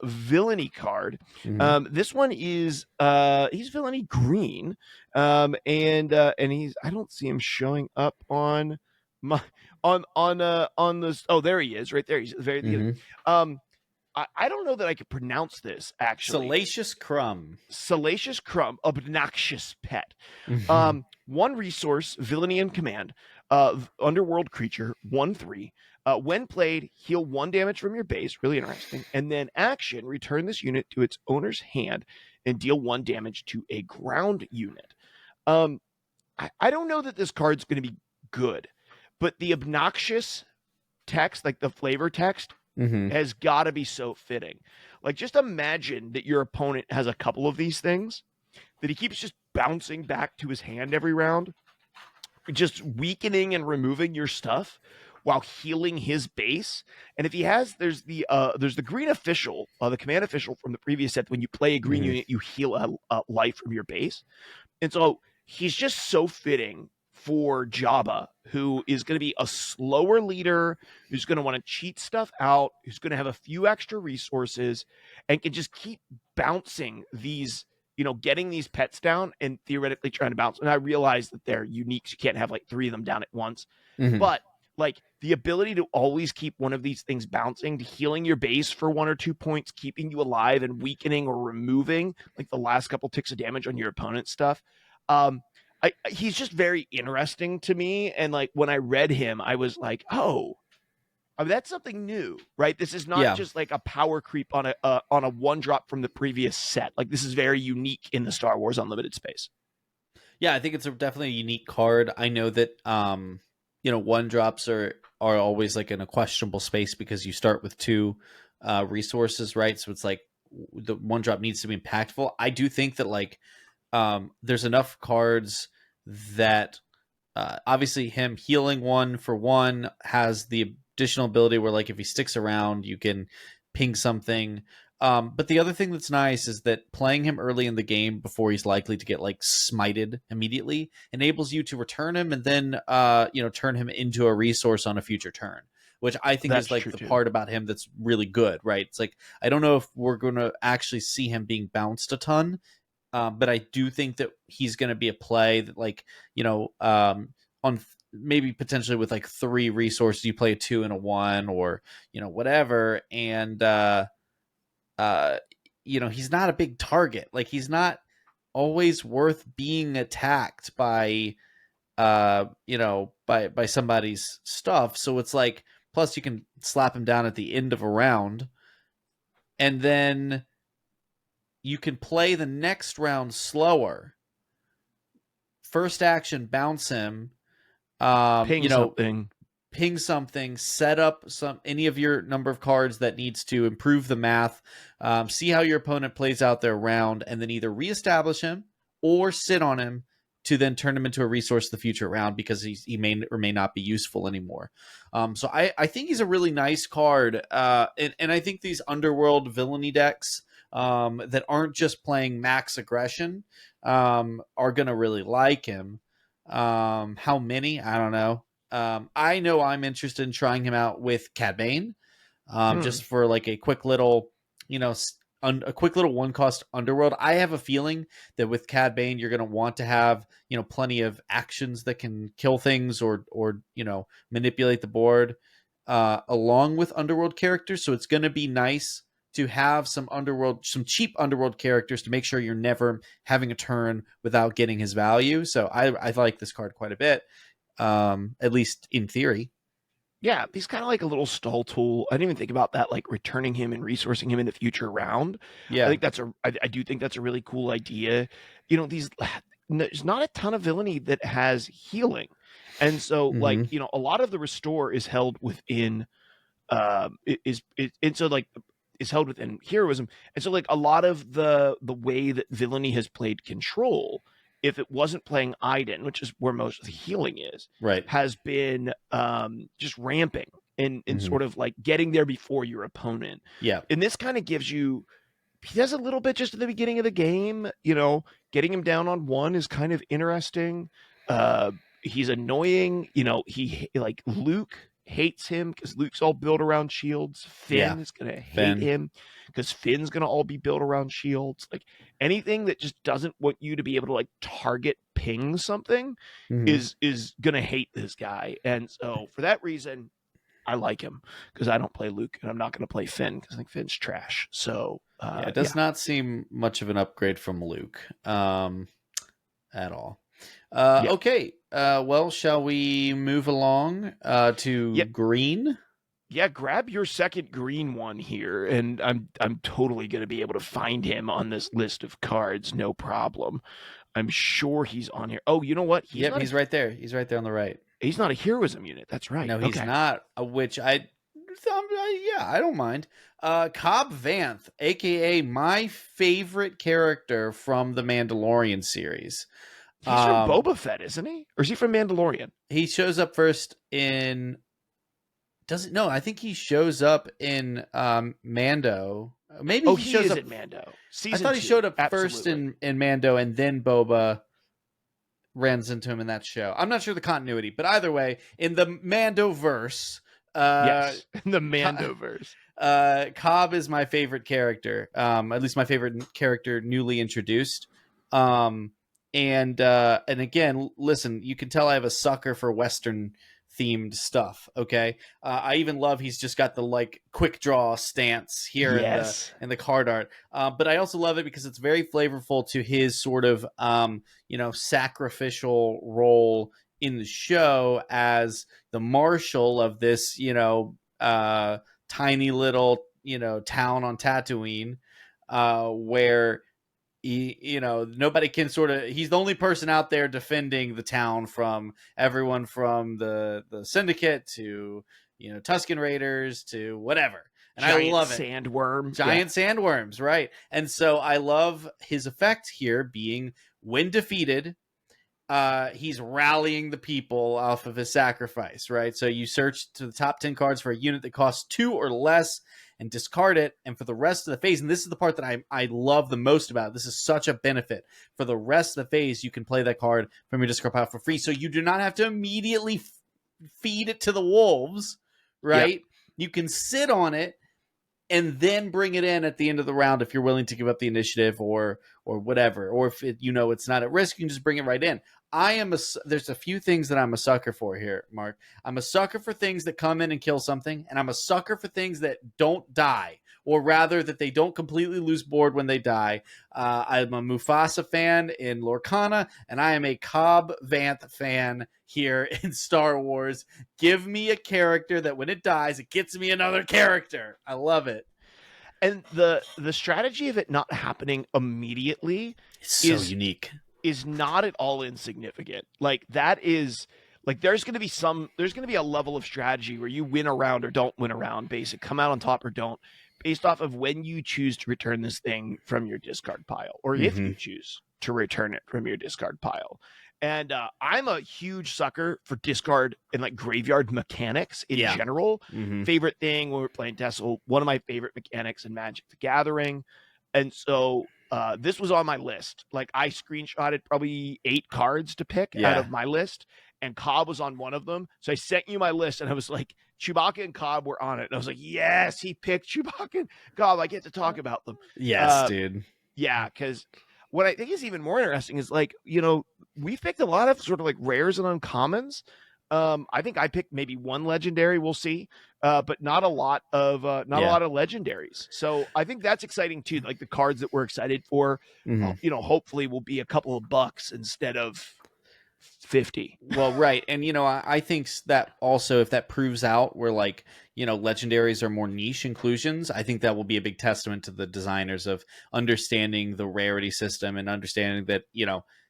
[SPEAKER 1] villainy card. This one is he's villainy green, and he's I don't see him showing up on my on this. Oh, there he is, right there. He's very the I don't know that I could pronounce this actually. Salacious Crumb, obnoxious pet. 1 resource, villainy and command. Underworld creature, 1/3. When played, heal 1 damage from your base. Really interesting. And then action, return this unit to its owner's hand and deal 1 damage to a ground unit. I don't know that this card's going to be good, but the obnoxious text, like the flavor text,
[SPEAKER 2] Mm-hmm.
[SPEAKER 1] has got to be so fitting. Like, just imagine that your opponent has a couple of these things that he keeps just bouncing back to his hand every round, just weakening and removing your stuff while healing his base. And if he has, there's the green official, the command official from the previous set. When you play a green
[SPEAKER 2] Mm-hmm.
[SPEAKER 1] unit, you heal a life from your base. And so he's just so fitting for Jabba, who is going to be a slower leader, who's going to want to cheat stuff out, who's going to have a few extra resources, and can just keep bouncing these, getting these pets down and theoretically trying to bounce. And I realize that they're unique, so you can't have like three of them down at once.
[SPEAKER 2] Mm-hmm.
[SPEAKER 1] But like the ability to always keep one of these things bouncing, to healing your base for 1 or 2 points, keeping you alive and weakening or removing like the last couple ticks of damage on your opponent's stuff. Um, he's just very interesting to me. And like when I read him, I was like, oh, I mean, that's something new, right? This is not
[SPEAKER 2] Yeah.
[SPEAKER 1] just like a power creep on a one drop from the previous set. Like this is very unique in the Star Wars Unlimited space.
[SPEAKER 2] Yeah, I think it's definitely a unique card. I know that one drops are always like in a questionable space because you start with two resources, right? So it's like the one drop needs to be impactful. I do think that like there's enough cards that obviously him healing one for one has the additional ability where like if he sticks around, you can ping something. But the other thing that's nice is that playing him early in the game before he's likely to get like smited immediately enables you to return him and then turn him into a resource on a future turn, which I think
[SPEAKER 1] That's
[SPEAKER 2] is like
[SPEAKER 1] true
[SPEAKER 2] the
[SPEAKER 1] too.
[SPEAKER 2] part about him that's really good, right? It's like I don't know if we're going to actually see him being bounced a ton, but I do think that he's going to be a play that like on maybe potentially with like three resources, you play a 2 and a 1 or whatever, and uh, he's not a big target. Like he's not always worth being attacked by, by somebody's stuff. So it's like, plus you can slap him down at the end of a round, and then you can play the next round slower. First action, bounce him.
[SPEAKER 1] Ping something.
[SPEAKER 2] Ping something, set up any of your number of cards that needs to improve the math, see how your opponent plays out their round, and then either reestablish him or sit on him to then turn him into a resource the future round because he may or may not be useful anymore. So I think he's a really nice card, and I think these underworld villainy decks that aren't just playing max aggression are going to really like him. How many? I don't know. I know I'm interested in trying him out with Cad Bane,
[SPEAKER 1] Hmm.
[SPEAKER 2] just for like a quick little, a quick little one cost underworld. I have a feeling that with Cad Bane, you're going to want to have plenty of actions that can kill things or manipulate the board, along with underworld characters. So it's going to be nice to have some cheap underworld characters to make sure you're never having a turn without getting his value. So I like this card quite a bit, at least in theory.
[SPEAKER 1] Yeah, he's kind of like a little stall tool. I didn't even think about that, like returning him and resourcing him in the future round.
[SPEAKER 2] Yeah.
[SPEAKER 1] I do think that's a really cool idea. These there's not a ton of villainy that has healing, and so like
[SPEAKER 2] Mm-hmm.
[SPEAKER 1] a lot of the restore is held within and so like is held within heroism, and so like a lot of the way that villainy has played control, if it wasn't playing Iden, which is where most of the healing is,
[SPEAKER 2] Right.
[SPEAKER 1] has been just ramping and
[SPEAKER 2] Mm-hmm.
[SPEAKER 1] sort of like getting there before your opponent.
[SPEAKER 2] Yeah.
[SPEAKER 1] And this kind of gives you, he does a little bit just at the beginning of the game. Getting him down on one is kind of interesting. He's annoying. He like Luke hates him because Luke's all built around shields.
[SPEAKER 2] Yeah.
[SPEAKER 1] Finn is gonna hate
[SPEAKER 2] Finn.
[SPEAKER 1] him because Finn's gonna all be built around shields. Like anything that just doesn't want you to be able to like target ping something
[SPEAKER 2] Mm-hmm.
[SPEAKER 1] is gonna hate this guy. And so for that reason, I like him because I don't play Luke and I'm not going to play Finn because I think Finn's trash. So,
[SPEAKER 2] Yeah, it
[SPEAKER 1] yeah.
[SPEAKER 2] does not seem much of an upgrade from Luke, at all.
[SPEAKER 1] Yeah.
[SPEAKER 2] Okay. Well, shall we move along to
[SPEAKER 1] Yeah.
[SPEAKER 2] green?
[SPEAKER 1] Yeah. Grab your second green one here. And I'm totally going to be able to find him on this list of cards. No problem. I'm sure he's on here. Oh, you know what?
[SPEAKER 2] Yep, he's right there. He's right there on the right.
[SPEAKER 1] He's not a heroism unit. That's right.
[SPEAKER 2] No, he's
[SPEAKER 1] Okay.
[SPEAKER 2] not. Which yeah, I don't mind. Cobb Vanth, aka my favorite character from the Mandalorian series.
[SPEAKER 1] He's from Boba Fett, isn't he? Or is he from Mandalorian?
[SPEAKER 2] He shows up first in. Doesn't no? I think he shows up in Mando. Maybe he shows
[SPEAKER 1] is
[SPEAKER 2] up
[SPEAKER 1] in Mando.
[SPEAKER 2] I thought he showed up first in Mando, and then Boba runs into him in that show. I'm not sure the continuity, but either way, in the Mando verse,
[SPEAKER 1] yes, the Mando verse.
[SPEAKER 2] Cobb is my favorite character. At least my favorite character newly introduced. And again, listen, you can tell I have a sucker for Western themed stuff. Okay, I even love he's just got the like quick draw stance here in the card art. But I also love it because it's very flavorful to his sort of sacrificial role in the show as the marshal of this tiny little town on Tatooine, where nobody can he's the only person out there defending the town from everyone from the syndicate to Tusken Raiders to whatever. And I love it. Giant sandworms, right? And so I love his effect here being when defeated, he's rallying the people off of his sacrifice, right? So you search to the top 10 cards for a unit that costs 2 or less and discard it. And for the rest of the phase, and this is the part that I love the most about it, this is such a benefit. For the rest of the phase, you can play that card from your discard pile for free. So you do not have to immediately feed it to the wolves, right? Yep. You can sit on it and then bring it in at the end of the round if you're willing to give up the initiative or whatever. Or if it's not at risk, you can just bring it right in. There's a few things that I'm a sucker for here, Mark. I'm a sucker for things that come in and kill something, and I'm a sucker for things that don't die, or rather that they don't completely lose board when they die. I'm a Mufasa fan in Lorcana, and I am a Cobb Vanth fan here in Star Wars. Give me a character that when it dies, it gets me another character. I love it.
[SPEAKER 1] And the strategy of it not happening immediately
[SPEAKER 2] is unique.
[SPEAKER 1] Is not at all insignificant. Like that is like there's going to be a level of strategy where you win a round or don't win a round, basic come out on top or don't, based off of when you choose to return this thing from your discard pile, or if you choose to return it from your discard pile. And I'm a huge sucker for discard and like graveyard mechanics in general. Favorite thing when we're playing Tessel, one of my favorite mechanics in Magic the Gathering. And so this was on my list. Like I screenshotted probably 8 cards to pick out of my list, and Cobb was on one of them. So I sent you my list, and I was like, Chewbacca and Cobb were on it. And I was like, yes, he picked Chewbacca and Cobb. I get to talk about them.
[SPEAKER 2] Yes, dude.
[SPEAKER 1] Yeah, because what I think is even more interesting is like, we picked a lot of sort of like rares and uncommons. I think I picked maybe 1 legendary. We'll see, but not a lot of a lot of legendaries. So I think that's exciting too. Like the cards that we're excited for, hopefully will be a couple of bucks instead of 50.
[SPEAKER 2] Well, right, and I think that also if that proves out where like legendaries are more niche inclusions, I think that will be a big testament to the designers of understanding the rarity system and understanding that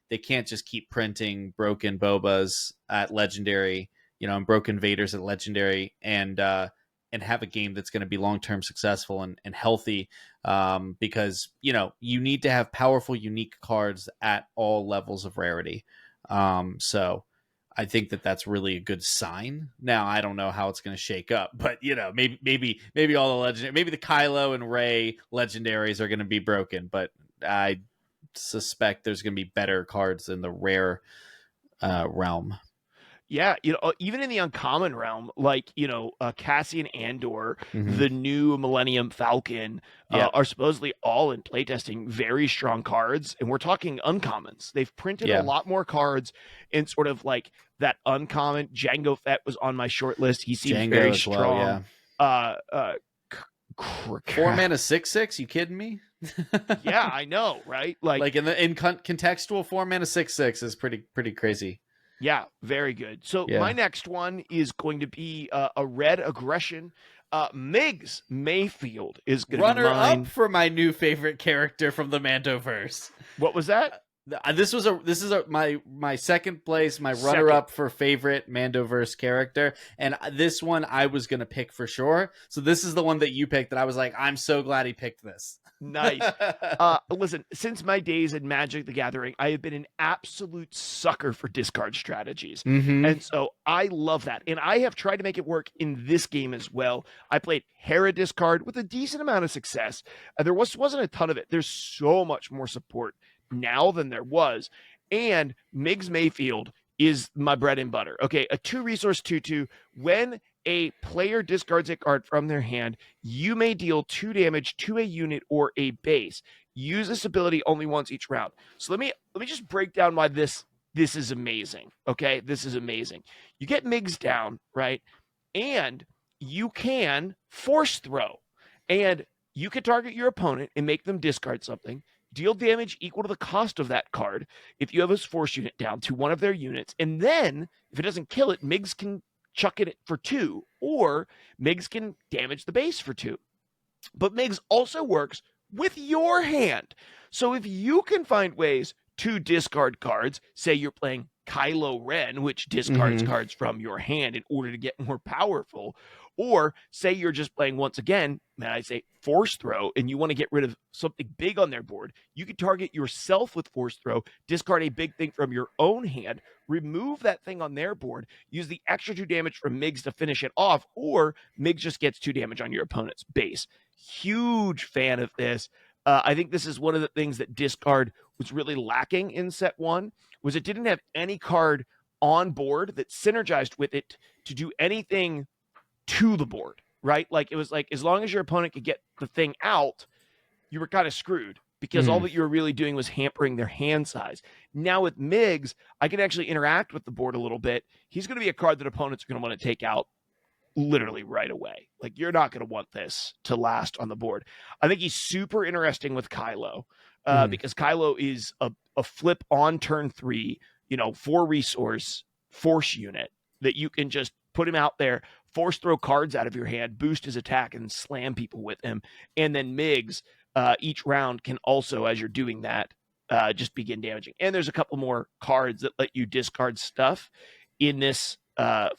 [SPEAKER 2] they can't just keep printing broken Bobas at legendary, and broken Vaders at legendary, and have a game that's going to be long-term successful and healthy, because you need to have powerful, unique cards at all levels of rarity. So I think that's really a good sign. Now I don't know how it's going to shake up, but maybe all the legendary, maybe the Kylo and Rey legendaries are going to be broken, but I suspect there's going to be better cards in the rare realm.
[SPEAKER 1] Yeah, even in the uncommon realm, like Cassian Andor, the new Millennium Falcon, are supposedly all in playtesting very strong cards, and we're talking uncommons. They've printed a lot more cards in sort of like that uncommon. Jango Fett was on my short list. He seems very strong.
[SPEAKER 2] Well, 4 mana 6/6. You kidding me?
[SPEAKER 1] Yeah, I know, right?
[SPEAKER 2] Like in contextual 4 mana 6/6 is pretty crazy.
[SPEAKER 1] Yeah, very good. So my next one is going to be a red aggression. Migs Mayfield is going to be mine.
[SPEAKER 2] Runner up for my new favorite character from the Mandoverse.
[SPEAKER 1] What was that?
[SPEAKER 2] This is my second place, my runner
[SPEAKER 1] Second.
[SPEAKER 2] up for favorite Mandoverse character, and this one I was gonna pick for sure. So this is the one that you picked that I was like, I'm so glad he picked this.
[SPEAKER 1] Nice. Listen, since my days in Magic the Gathering, I have been an absolute sucker for discard strategies.
[SPEAKER 2] Mm-hmm.
[SPEAKER 1] And so I love that. And I have tried to make it work in this game as well. I played Hera discard with a decent amount of success. Wasn't a ton of it. There's so much more support now than there was. And Migs Mayfield is my bread and butter. Okay, a 2 resource 2/2. When a player discards a card from their hand, you may deal 2 damage to a unit or a base. Use this ability only once each round. So let me just break down why this is amazing. Okay, this is amazing. You get Migs down, right? And you can force throw. And you can target your opponent and make them discard something, deal damage equal to the cost of that card if you have a force unit down to one of their units. And then, if it doesn't kill it, Migs can chuck it for 2, or Migs can damage the base for 2. But Migs also works with your hand. So if you can find ways to discard cards, say you're playing Kylo Ren, which discards
[SPEAKER 2] Mm-hmm.
[SPEAKER 1] cards from your hand in order to get more powerful, or say you're just playing, once again, man, I say force throw, and you want to get rid of something big on their board, you can target yourself with force throw, discard a big thing from your own hand, remove that thing on their board, use the extra 2 damage from Migs to finish it off, or Migs just gets 2 damage on your opponent's base. Huge fan of this. I think this is one of the things that discard was really lacking in set 1, was it didn't have any card on board that synergized with it to do anything to the board, right? Like, it was like, as long as your opponent could get the thing out, you were kind of screwed, because all
[SPEAKER 2] Mm-hmm.
[SPEAKER 1] that you were really doing was hampering their hand size. Now with Migs, I can actually interact with the board a little bit. He's going to be a card that opponents are going to want to take out literally right away. Like, you're not going to want this to last on the board. I think he's super interesting with Kylo,
[SPEAKER 2] Mm-hmm.
[SPEAKER 1] because Kylo is a flip on turn 3, 4 resource force unit that you can just put him out there, force throw cards out of your hand, boost his attack, and slam people with him. And then Migs, each round, can also, as you're doing that, just begin damaging. And there's a couple more cards that let you discard stuff in this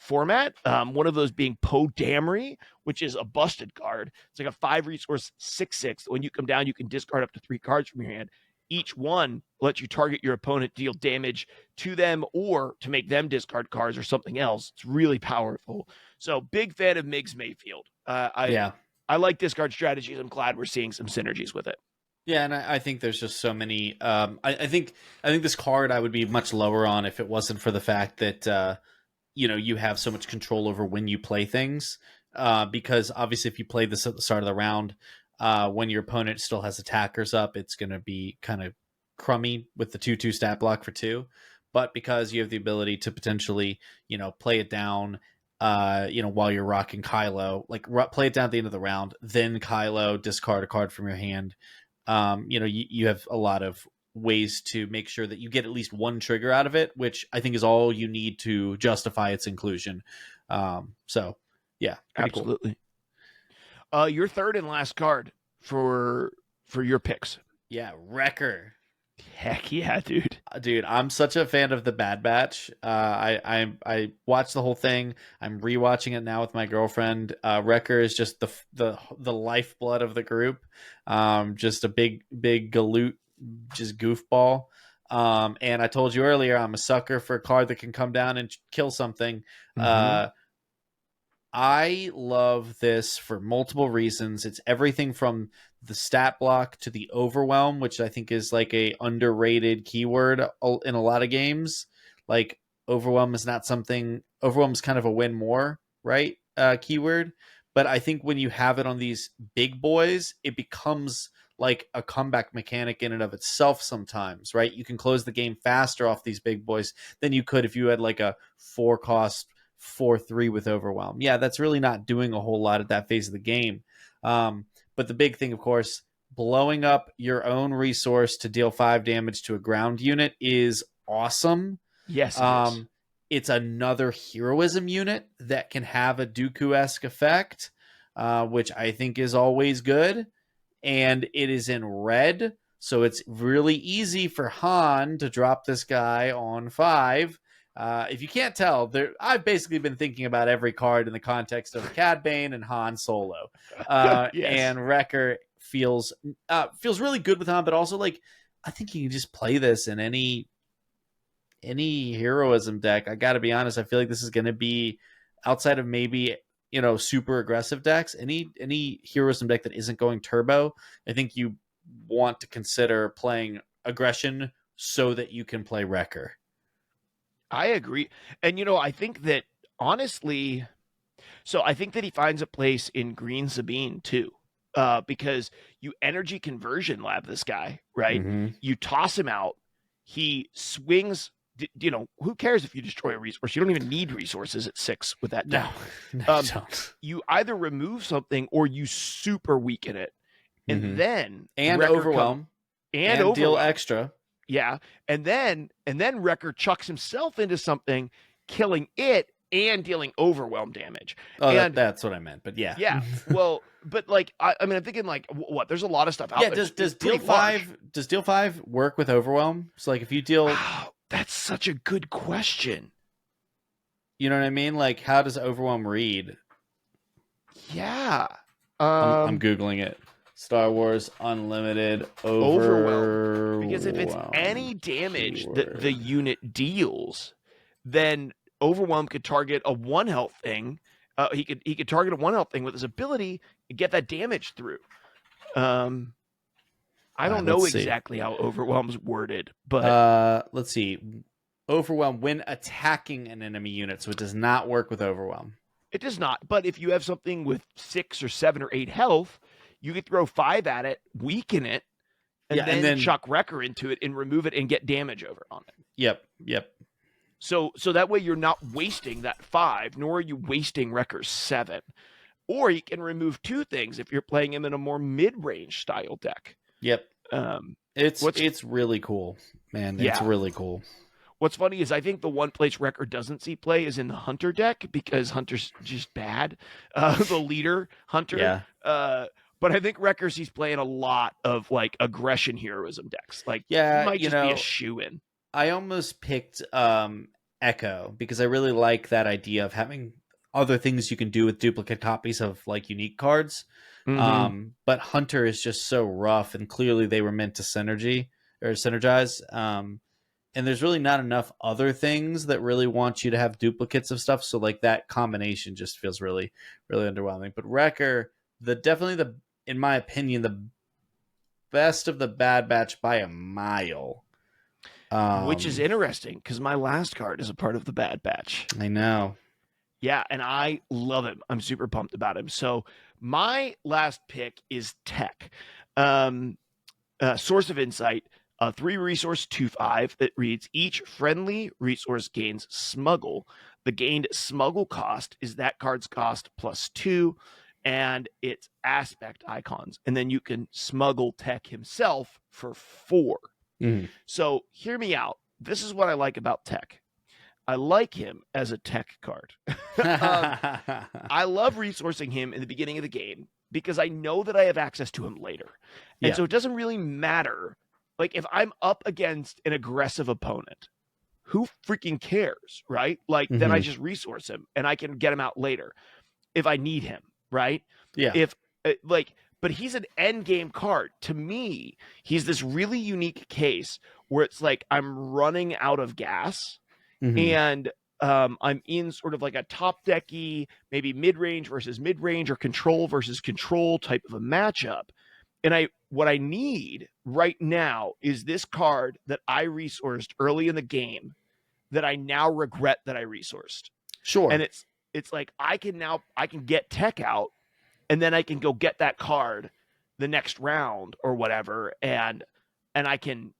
[SPEAKER 1] format. One of those being Poe Damery, which is a busted card. It's like a 5 resource 6/6. When you come down, you can discard up to 3 cards from your hand. Each one lets you target your opponent, deal damage to them, or to make them discard cards or something else. It's really powerful. So, big fan of Migs Mayfield.
[SPEAKER 2] Yeah.
[SPEAKER 1] I like discard strategies. I'm glad we're seeing some synergies with it.
[SPEAKER 2] Yeah, and I think there's just so many. I think this card I would be much lower on if it wasn't for the fact that you have so much control over when you play things. Because obviously, if you play this at the start of the round, when your opponent still has attackers up, it's going to be kind of crummy with the 2/2 stat block for 2. But because you have the ability to potentially, play it down, while you're rocking Kylo, like play it down at the end of the round, then Kylo discard a card from your hand. You have a lot of ways to make sure that you get at least one trigger out of it, which I think is all you need to justify its inclusion. So yeah, pretty cool.
[SPEAKER 1] Absolutely. Your third and last card for your picks.
[SPEAKER 2] Yeah, Wrecker.
[SPEAKER 1] Heck yeah, dude.
[SPEAKER 2] Dude, I'm such a fan of the Bad Batch. I watched the whole thing. I'm rewatching it now with my girlfriend. Wrecker is just the lifeblood of the group. Just a big galoot, just goofball. And I told you earlier, I'm a sucker for a card that can come down and kill something.
[SPEAKER 1] Mm-hmm.
[SPEAKER 2] I love this for multiple reasons. It's everything from the stat block to the overwhelm, which I think is like a underrated keyword in a lot of games. Like, overwhelm is not something. Overwhelm is kind of a win more, right? Keyword. But I think when you have it on these big boys, it becomes like a comeback mechanic in and of itself sometimes, right? You can close the game faster off these big boys than you could if you had like a 4-cost 4/3 with overwhelm. Yeah, that's really not doing a whole lot at that phase of the game. But the big thing, of course, blowing up your own resource to deal 5 damage to a ground unit is awesome.
[SPEAKER 1] Yes, it is.
[SPEAKER 2] It's another heroism unit that can have a Dooku-esque effect, which I think is always good. And it is in red, So it's really easy for Han to drop this guy on 5. If you can't tell, I've basically been thinking about every card in the context of Cad Bane and Han Solo.
[SPEAKER 1] Yes.
[SPEAKER 2] And Wrecker feels really good with Han, but also like I think you can just play this in any heroism deck. I got to be honest, I feel like this is going to be outside of maybe super aggressive decks. Any heroism deck that isn't going turbo, I think you want to consider playing aggression so that you can play Wrecker.
[SPEAKER 1] I agree. And I think that honestly, so I think that he finds a place in Green Sabine too. Because you energy conversion lab this guy, right?
[SPEAKER 2] Mm-hmm.
[SPEAKER 1] You toss him out, he swings. Who cares if you destroy a resource? You don't even need resources at 6 with that deck.
[SPEAKER 2] No, you don't.
[SPEAKER 1] You either remove something or you super weaken it, and then
[SPEAKER 2] And
[SPEAKER 1] Wrecker
[SPEAKER 2] overwhelm
[SPEAKER 1] and
[SPEAKER 2] and deal
[SPEAKER 1] overwhelm.
[SPEAKER 2] extra.
[SPEAKER 1] Yeah, and then Wrecker chucks himself into something, killing it and dealing overwhelm damage.
[SPEAKER 2] Oh,
[SPEAKER 1] and
[SPEAKER 2] that's what I meant. But yeah,
[SPEAKER 1] yeah, well, but like I mean, I'm thinking like what? There's a lot of stuff out
[SPEAKER 2] yeah.
[SPEAKER 1] there.
[SPEAKER 2] Does deal 5 work with overwhelm? So like if you deal,
[SPEAKER 1] Wow, that's such a good question.
[SPEAKER 2] you know what I mean? Like how does overwhelm read?
[SPEAKER 1] Yeah,
[SPEAKER 2] I'm googling it. Star Wars Unlimited overwhelm.
[SPEAKER 1] Because if it's any damage that the unit deals, then overwhelm could target a 1 health thing. He could target a 1 health thing with his ability and get that damage through. I don't know exactly how overwhelm's worded, but
[SPEAKER 2] let's see. Overwhelm when attacking an enemy unit, so it does not work with overwhelm.
[SPEAKER 1] It does not. But if you have something with 6 or 7 or 8 health, you could throw 5 at it, weaken it, and then chuck Wrecker into it and remove it and get damage over on it.
[SPEAKER 2] Yep.
[SPEAKER 1] So that way you're not wasting that 5, nor are you wasting Wrecker's 7. Or you can remove 2 things if you're playing him in a more mid-range style deck.
[SPEAKER 2] Yep. It's really cool, man.
[SPEAKER 1] Yeah.
[SPEAKER 2] It's really cool.
[SPEAKER 1] What's funny is I think the one place Wrecker doesn't see play is in the Hunter deck because Hunter's just bad. The leader, Hunter.
[SPEAKER 2] Yeah.
[SPEAKER 1] But I think Wrecker sees playing a lot of like aggression heroism decks. Like,
[SPEAKER 2] yeah,
[SPEAKER 1] he might just be a shoe-in.
[SPEAKER 2] I almost picked Echo because I really like that idea of having other things you can do with duplicate copies of like unique cards.
[SPEAKER 1] Mm-hmm.
[SPEAKER 2] But Hunter is just so rough, and clearly they were meant to synergize. And there's really not enough other things that really want you to have duplicates of stuff. So like that combination just feels really, really underwhelming. But Wrecker, in my opinion, the best of the Bad Batch by a mile.
[SPEAKER 1] Which is interesting because my last card is a part of the Bad Batch.
[SPEAKER 2] I know.
[SPEAKER 1] Yeah, and I love him. I'm super pumped about him. So my last pick is Tech. Source of Insight, 3 resource 2/5 that reads each friendly resource gains smuggle. The gained smuggle cost is that card's cost +2 and its aspect icons. And then you can smuggle Tech himself for 4.
[SPEAKER 2] Mm.
[SPEAKER 1] So hear me out. This is what I like about Tech. I like him as a tech card. I love resourcing him in the beginning of the game because I know that I have access to him later. And so it doesn't really matter. Like if I'm up against an aggressive opponent, who freaking cares, right? Like then I just resource him and I can get him out later if I need him, right?
[SPEAKER 2] Yeah.
[SPEAKER 1] But he's an end game card. To me, he's this really unique case where it's like I'm running out of gas and I'm in sort of like a top decky, maybe mid-range versus mid-range or control versus control type of a matchup. And what I need right now is this card that I resourced early in the game that I now regret that I resourced.
[SPEAKER 2] Sure.
[SPEAKER 1] And it's like I can get Tech out and then I can go get that card the next round or whatever and I can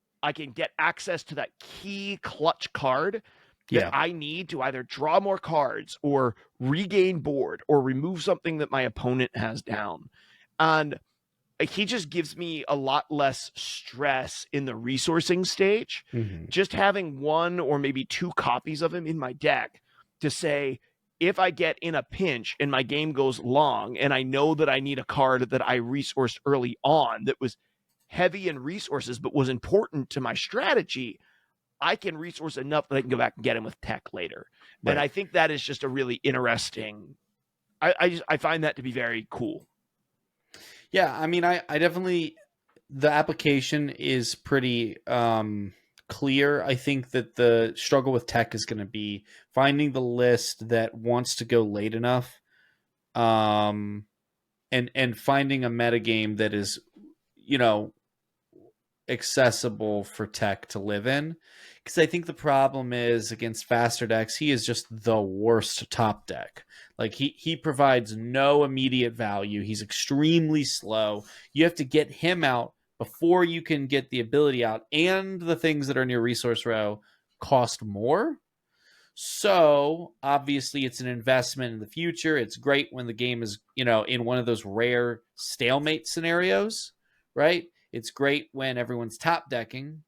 [SPEAKER 1] get access to that key clutch card that I need to either draw more cards or regain board or remove something that my opponent has down. And he just gives me a lot less stress in the resourcing stage. Just having 1 or maybe 2 copies of him in my deck to say, if I get in a pinch and my game goes long and I know that I need a card that I resourced early on that was heavy in resources but was important to my strategy, I can resource enough that I can go back and get him with tech later. And
[SPEAKER 2] Right.
[SPEAKER 1] I think that is just a really interesting. I find that to be very cool.
[SPEAKER 2] Yeah, I mean, I definitely, the application is pretty clear. I think that the struggle with tech is going to be finding the list that wants to go late enough, um, and finding a metagame that is, you know, accessible for tech to live in. Because I think the problem is against faster decks, he is just the worst top deck. Like he provides no immediate value. He's extremely slow. You have to get him out before you can get the ability out, and the things that are in your resource row cost more. So obviously, it's an investment in the future. It's great when the game is, in one of those rare stalemate scenarios, right? It's great when everyone's top decking.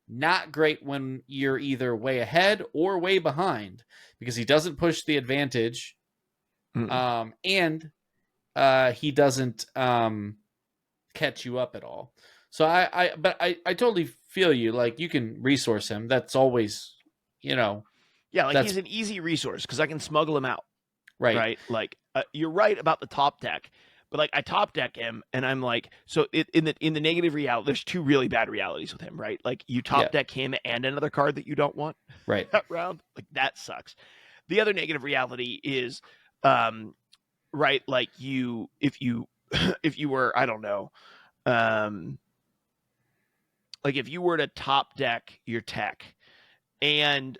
[SPEAKER 2] Not great when you're either way ahead or way behind, because he doesn't push the advantage,
[SPEAKER 1] Mm.
[SPEAKER 2] and he doesn't catch you up at all. So I totally feel you. Like, you can resource him. That's always, you know,
[SPEAKER 1] Yeah, like
[SPEAKER 2] that's
[SPEAKER 1] he's an easy resource because I can smuggle him out.
[SPEAKER 2] right.
[SPEAKER 1] Right? Like you're right about the top deck, but like I top deck him, and I'm like, so in the negative reality, there's two really bad realities with him, right? Like you
[SPEAKER 2] Yeah.
[SPEAKER 1] top deck him and another card that you don't want
[SPEAKER 2] Right.
[SPEAKER 1] that round, like that sucks. The other negative reality is, right, like you if you if you were I don't know, um, like if you were to top deck your tech and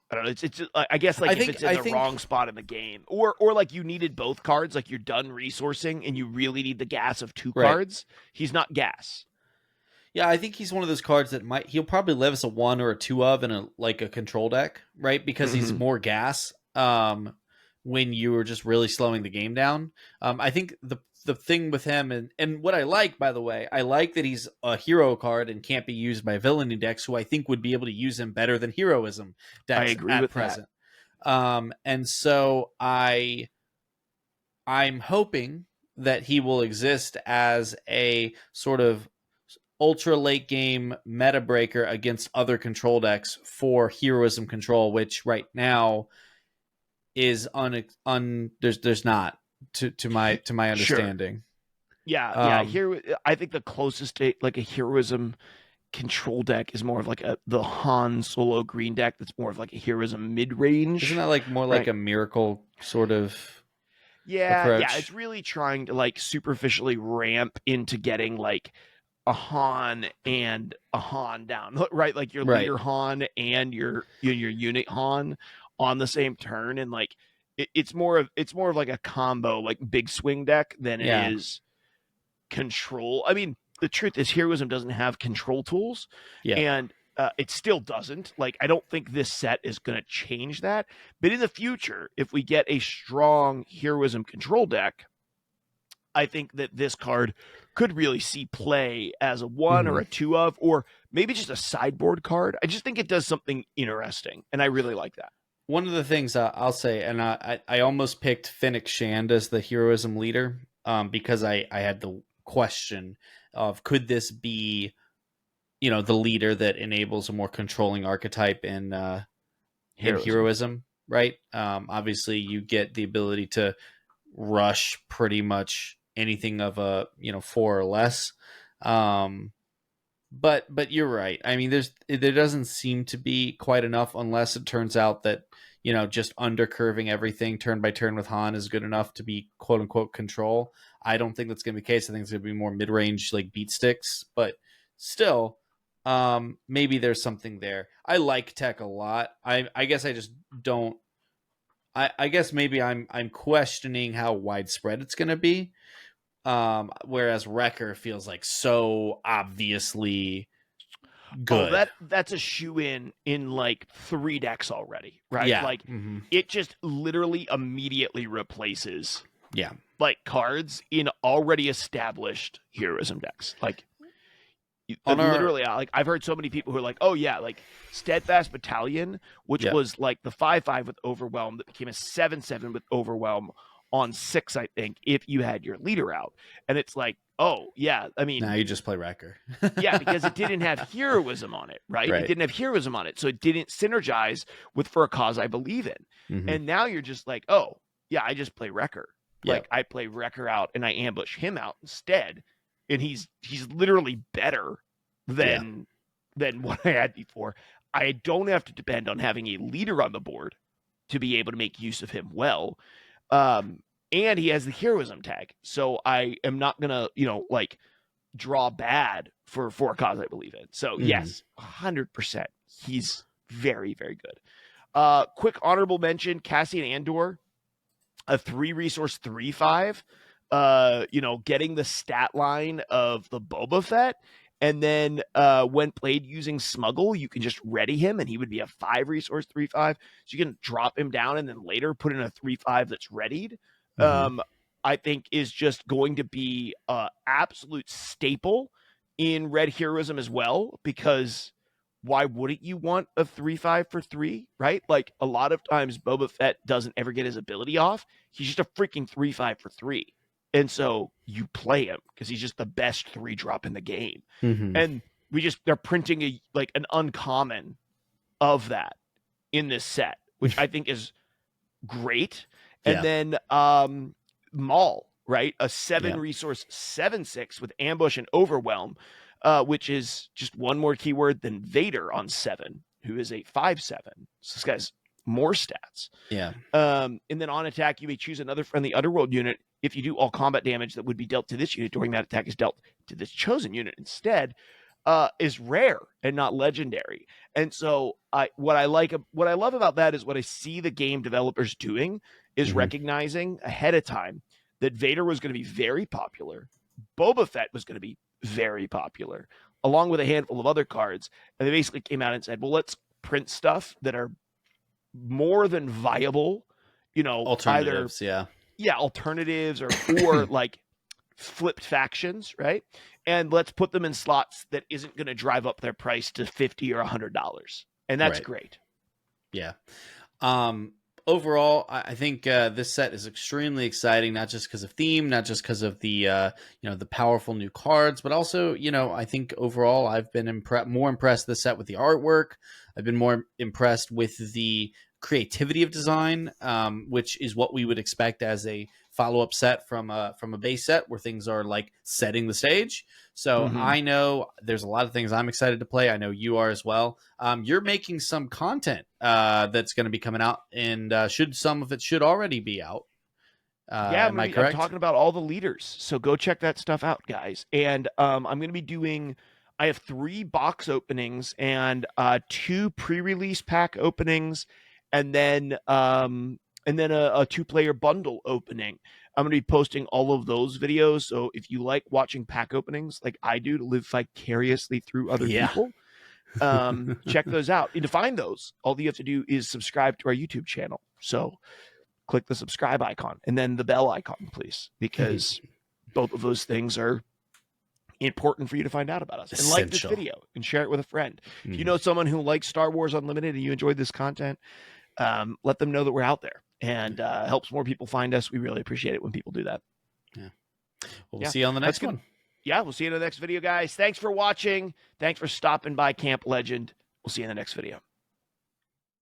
[SPEAKER 1] I don't know. It's just, I guess like if it's in
[SPEAKER 2] I
[SPEAKER 1] the
[SPEAKER 2] think
[SPEAKER 1] wrong spot in the game, or like you needed both cards, like you're done resourcing and you really need the gas of two
[SPEAKER 2] right.
[SPEAKER 1] cards. He's not gas.
[SPEAKER 2] Yeah, I think he's one of those cards that he'll probably live as a one or a two of in a control deck, right? Because he's
[SPEAKER 1] Mm-hmm.
[SPEAKER 2] more gas. When you were just really slowing the game down. I think the thing with him, and what I like, by the way, I like that he's a hero card and can't be used by villainy decks, who I think would be able to use him better than heroism
[SPEAKER 1] I
[SPEAKER 2] decks
[SPEAKER 1] agree
[SPEAKER 2] at
[SPEAKER 1] with that.
[SPEAKER 2] present. And so I'm hoping that he will exist as a sort of ultra late game meta breaker against other control decks for heroism control, which right now is there's not, to my
[SPEAKER 1] Sure.
[SPEAKER 2] understanding.
[SPEAKER 1] Yeah, yeah.
[SPEAKER 2] Um,
[SPEAKER 1] Here, I think the closest to like a heroism control deck is more of like the Han Solo green deck. That's more of like a heroism mid
[SPEAKER 2] isn't
[SPEAKER 1] range,
[SPEAKER 2] that like more like
[SPEAKER 1] right?
[SPEAKER 2] a miracle sort of
[SPEAKER 1] Yeah, yeah. It's
[SPEAKER 2] approach?
[SPEAKER 1] really trying to like superficially ramp into getting like a Han and a Han down, right? Like your
[SPEAKER 2] Right.
[SPEAKER 1] leader Han and your unit Han on the same turn, and like it's more of like a combo, like big swing deck than it
[SPEAKER 2] Yeah.
[SPEAKER 1] is control. I mean, the truth is, heroism doesn't have control tools,
[SPEAKER 2] Yeah.
[SPEAKER 1] and it still doesn't. Like, I don't think this set is going to change that. But in the future, if we get a strong heroism control deck, I think that this card could really see play as a one or
[SPEAKER 2] Mhm.
[SPEAKER 1] a two of, or maybe just a sideboard card. I just think it does something interesting, and I really like that.
[SPEAKER 2] One of the things I'll say, and I almost picked Finnick Shand as the heroism leader, because I had the question of, could this be, the leader that enables a more controlling archetype in
[SPEAKER 1] Heroism.
[SPEAKER 2] heroism, right? Obviously, you get the ability to rush pretty much anything of a, four or less. Um, but you're right. I mean, there doesn't seem to be quite enough, unless it turns out that, just undercurving everything turn by turn with Han is good enough to be quote unquote control. I don't think that's going to be the case. I think it's going to be more mid range, like beat sticks, but still, maybe there's something there. I like tech a lot. I guess I just don't. I guess maybe I'm questioning how widespread it's going to be. Whereas Wrecker feels like so obviously
[SPEAKER 1] Oh,
[SPEAKER 2] good.
[SPEAKER 1] that's a shoe in like three decks already, right?
[SPEAKER 2] Yeah.
[SPEAKER 1] Like
[SPEAKER 2] Mm-hmm.
[SPEAKER 1] it just literally immediately replaces
[SPEAKER 2] Yeah.
[SPEAKER 1] like cards in already established heroism decks. Like
[SPEAKER 2] On our
[SPEAKER 1] literally, like I've heard so many people who are like, "Oh yeah, like Steadfast Battalion, which
[SPEAKER 2] yeah.
[SPEAKER 1] was like the 5/5 with Overwhelm that became a 7/7 with Overwhelm, on 6, I think, if you had your leader out. And it's like, oh yeah, I
[SPEAKER 2] Now
[SPEAKER 1] mean,
[SPEAKER 2] you just play Wrecker.
[SPEAKER 1] yeah, because it didn't have heroism on it, right? It
[SPEAKER 2] Right.
[SPEAKER 1] didn't have heroism on it, so it didn't synergize with For a Cause I Believe In.
[SPEAKER 2] Mm-hmm.
[SPEAKER 1] And now you're just like, oh yeah, I just play Wrecker.
[SPEAKER 2] Yep.
[SPEAKER 1] Like I play Wrecker out and I ambush him out instead, and he's literally better than what I had before. I don't have to depend on having a leader on the board to be able to make use of him well. And he has the heroism tag, so I am not gonna, like draw bad for a Cause I Believe In. So yes, 100%, he's very, very good. Quick honorable mention: Cassian Andor, a 3-resource 3/5. Getting the stat line of the Boba Fett, and then when played using Smuggle, you can just ready him, and he would be a 5-resource 3/5. So you can drop him down, and then later put in a 3/5 that's readied. I think is just going to be an absolute staple in Red Heroism as well, because why wouldn't you want a 3/5 for 3, right? Like a lot of times Boba Fett doesn't ever get his ability off. He's just a freaking 3/5 for 3. And so you play him because he's just the best 3-drop in the game. And they're printing an uncommon of that in this set, which I think is great. And then Maul, right? A 7-resource 7/6 with ambush and overwhelm, which is just one more keyword than Vader on 7, who is a 5/7. So this guy's more stats.
[SPEAKER 2] Yeah.
[SPEAKER 1] And then on attack, you may choose another friendly Underworld unit. If you do, all combat damage that would be dealt to this unit during that attack is dealt to this chosen unit instead. Is rare and not legendary. And so what I love about that is what I see the game developers doing is recognizing ahead of time that Vader was going to be very popular. Boba Fett was going to be very popular, along with a handful of other cards. And they basically came out and said, well, let's print stuff that are more than viable,
[SPEAKER 2] alternatives,
[SPEAKER 1] alternatives or like flipped factions, right? And let's put them in slots that isn't going to drive up their price to $50 or $100. And that's great.
[SPEAKER 2] Yeah. Overall, I think this set is extremely exciting, not just because of theme, not just because of the the powerful new cards, but also, I think overall I've been more impressed this set with the artwork. I've been more impressed with the creativity of design, which is what we would expect as a follow-up set from a base set where things are like setting the stage. So I know there's a lot of things I'm excited to play. I know you are as well. You're making some content that's going to be coming out, and some of it should already be out. Am I correct?
[SPEAKER 1] I'm talking about all the leaders, so go check that stuff out, guys. And I'm going to be doing. I have 3 box openings and 2 pre-release pack openings, and then a 2-player bundle opening. I'm going to be posting all of those videos. So if you like watching pack openings like I do to live vicariously through other people, check those out. And to find those, all you have to do is subscribe to our YouTube channel. So click the subscribe icon and then the bell icon, please, because both of those things are important for you to find out about us. And like this video and share it with a friend. If you know someone who likes Star Wars Unlimited and you enjoyed this content, let them know that we're out there, and helps more people find us. We really appreciate it when people do that.
[SPEAKER 2] Well, we'll see you on the next one.
[SPEAKER 1] Yeah, we'll see you in the next video, guys. Thanks for watching. Thanks for stopping by Camp Legend. We'll see you in the next video.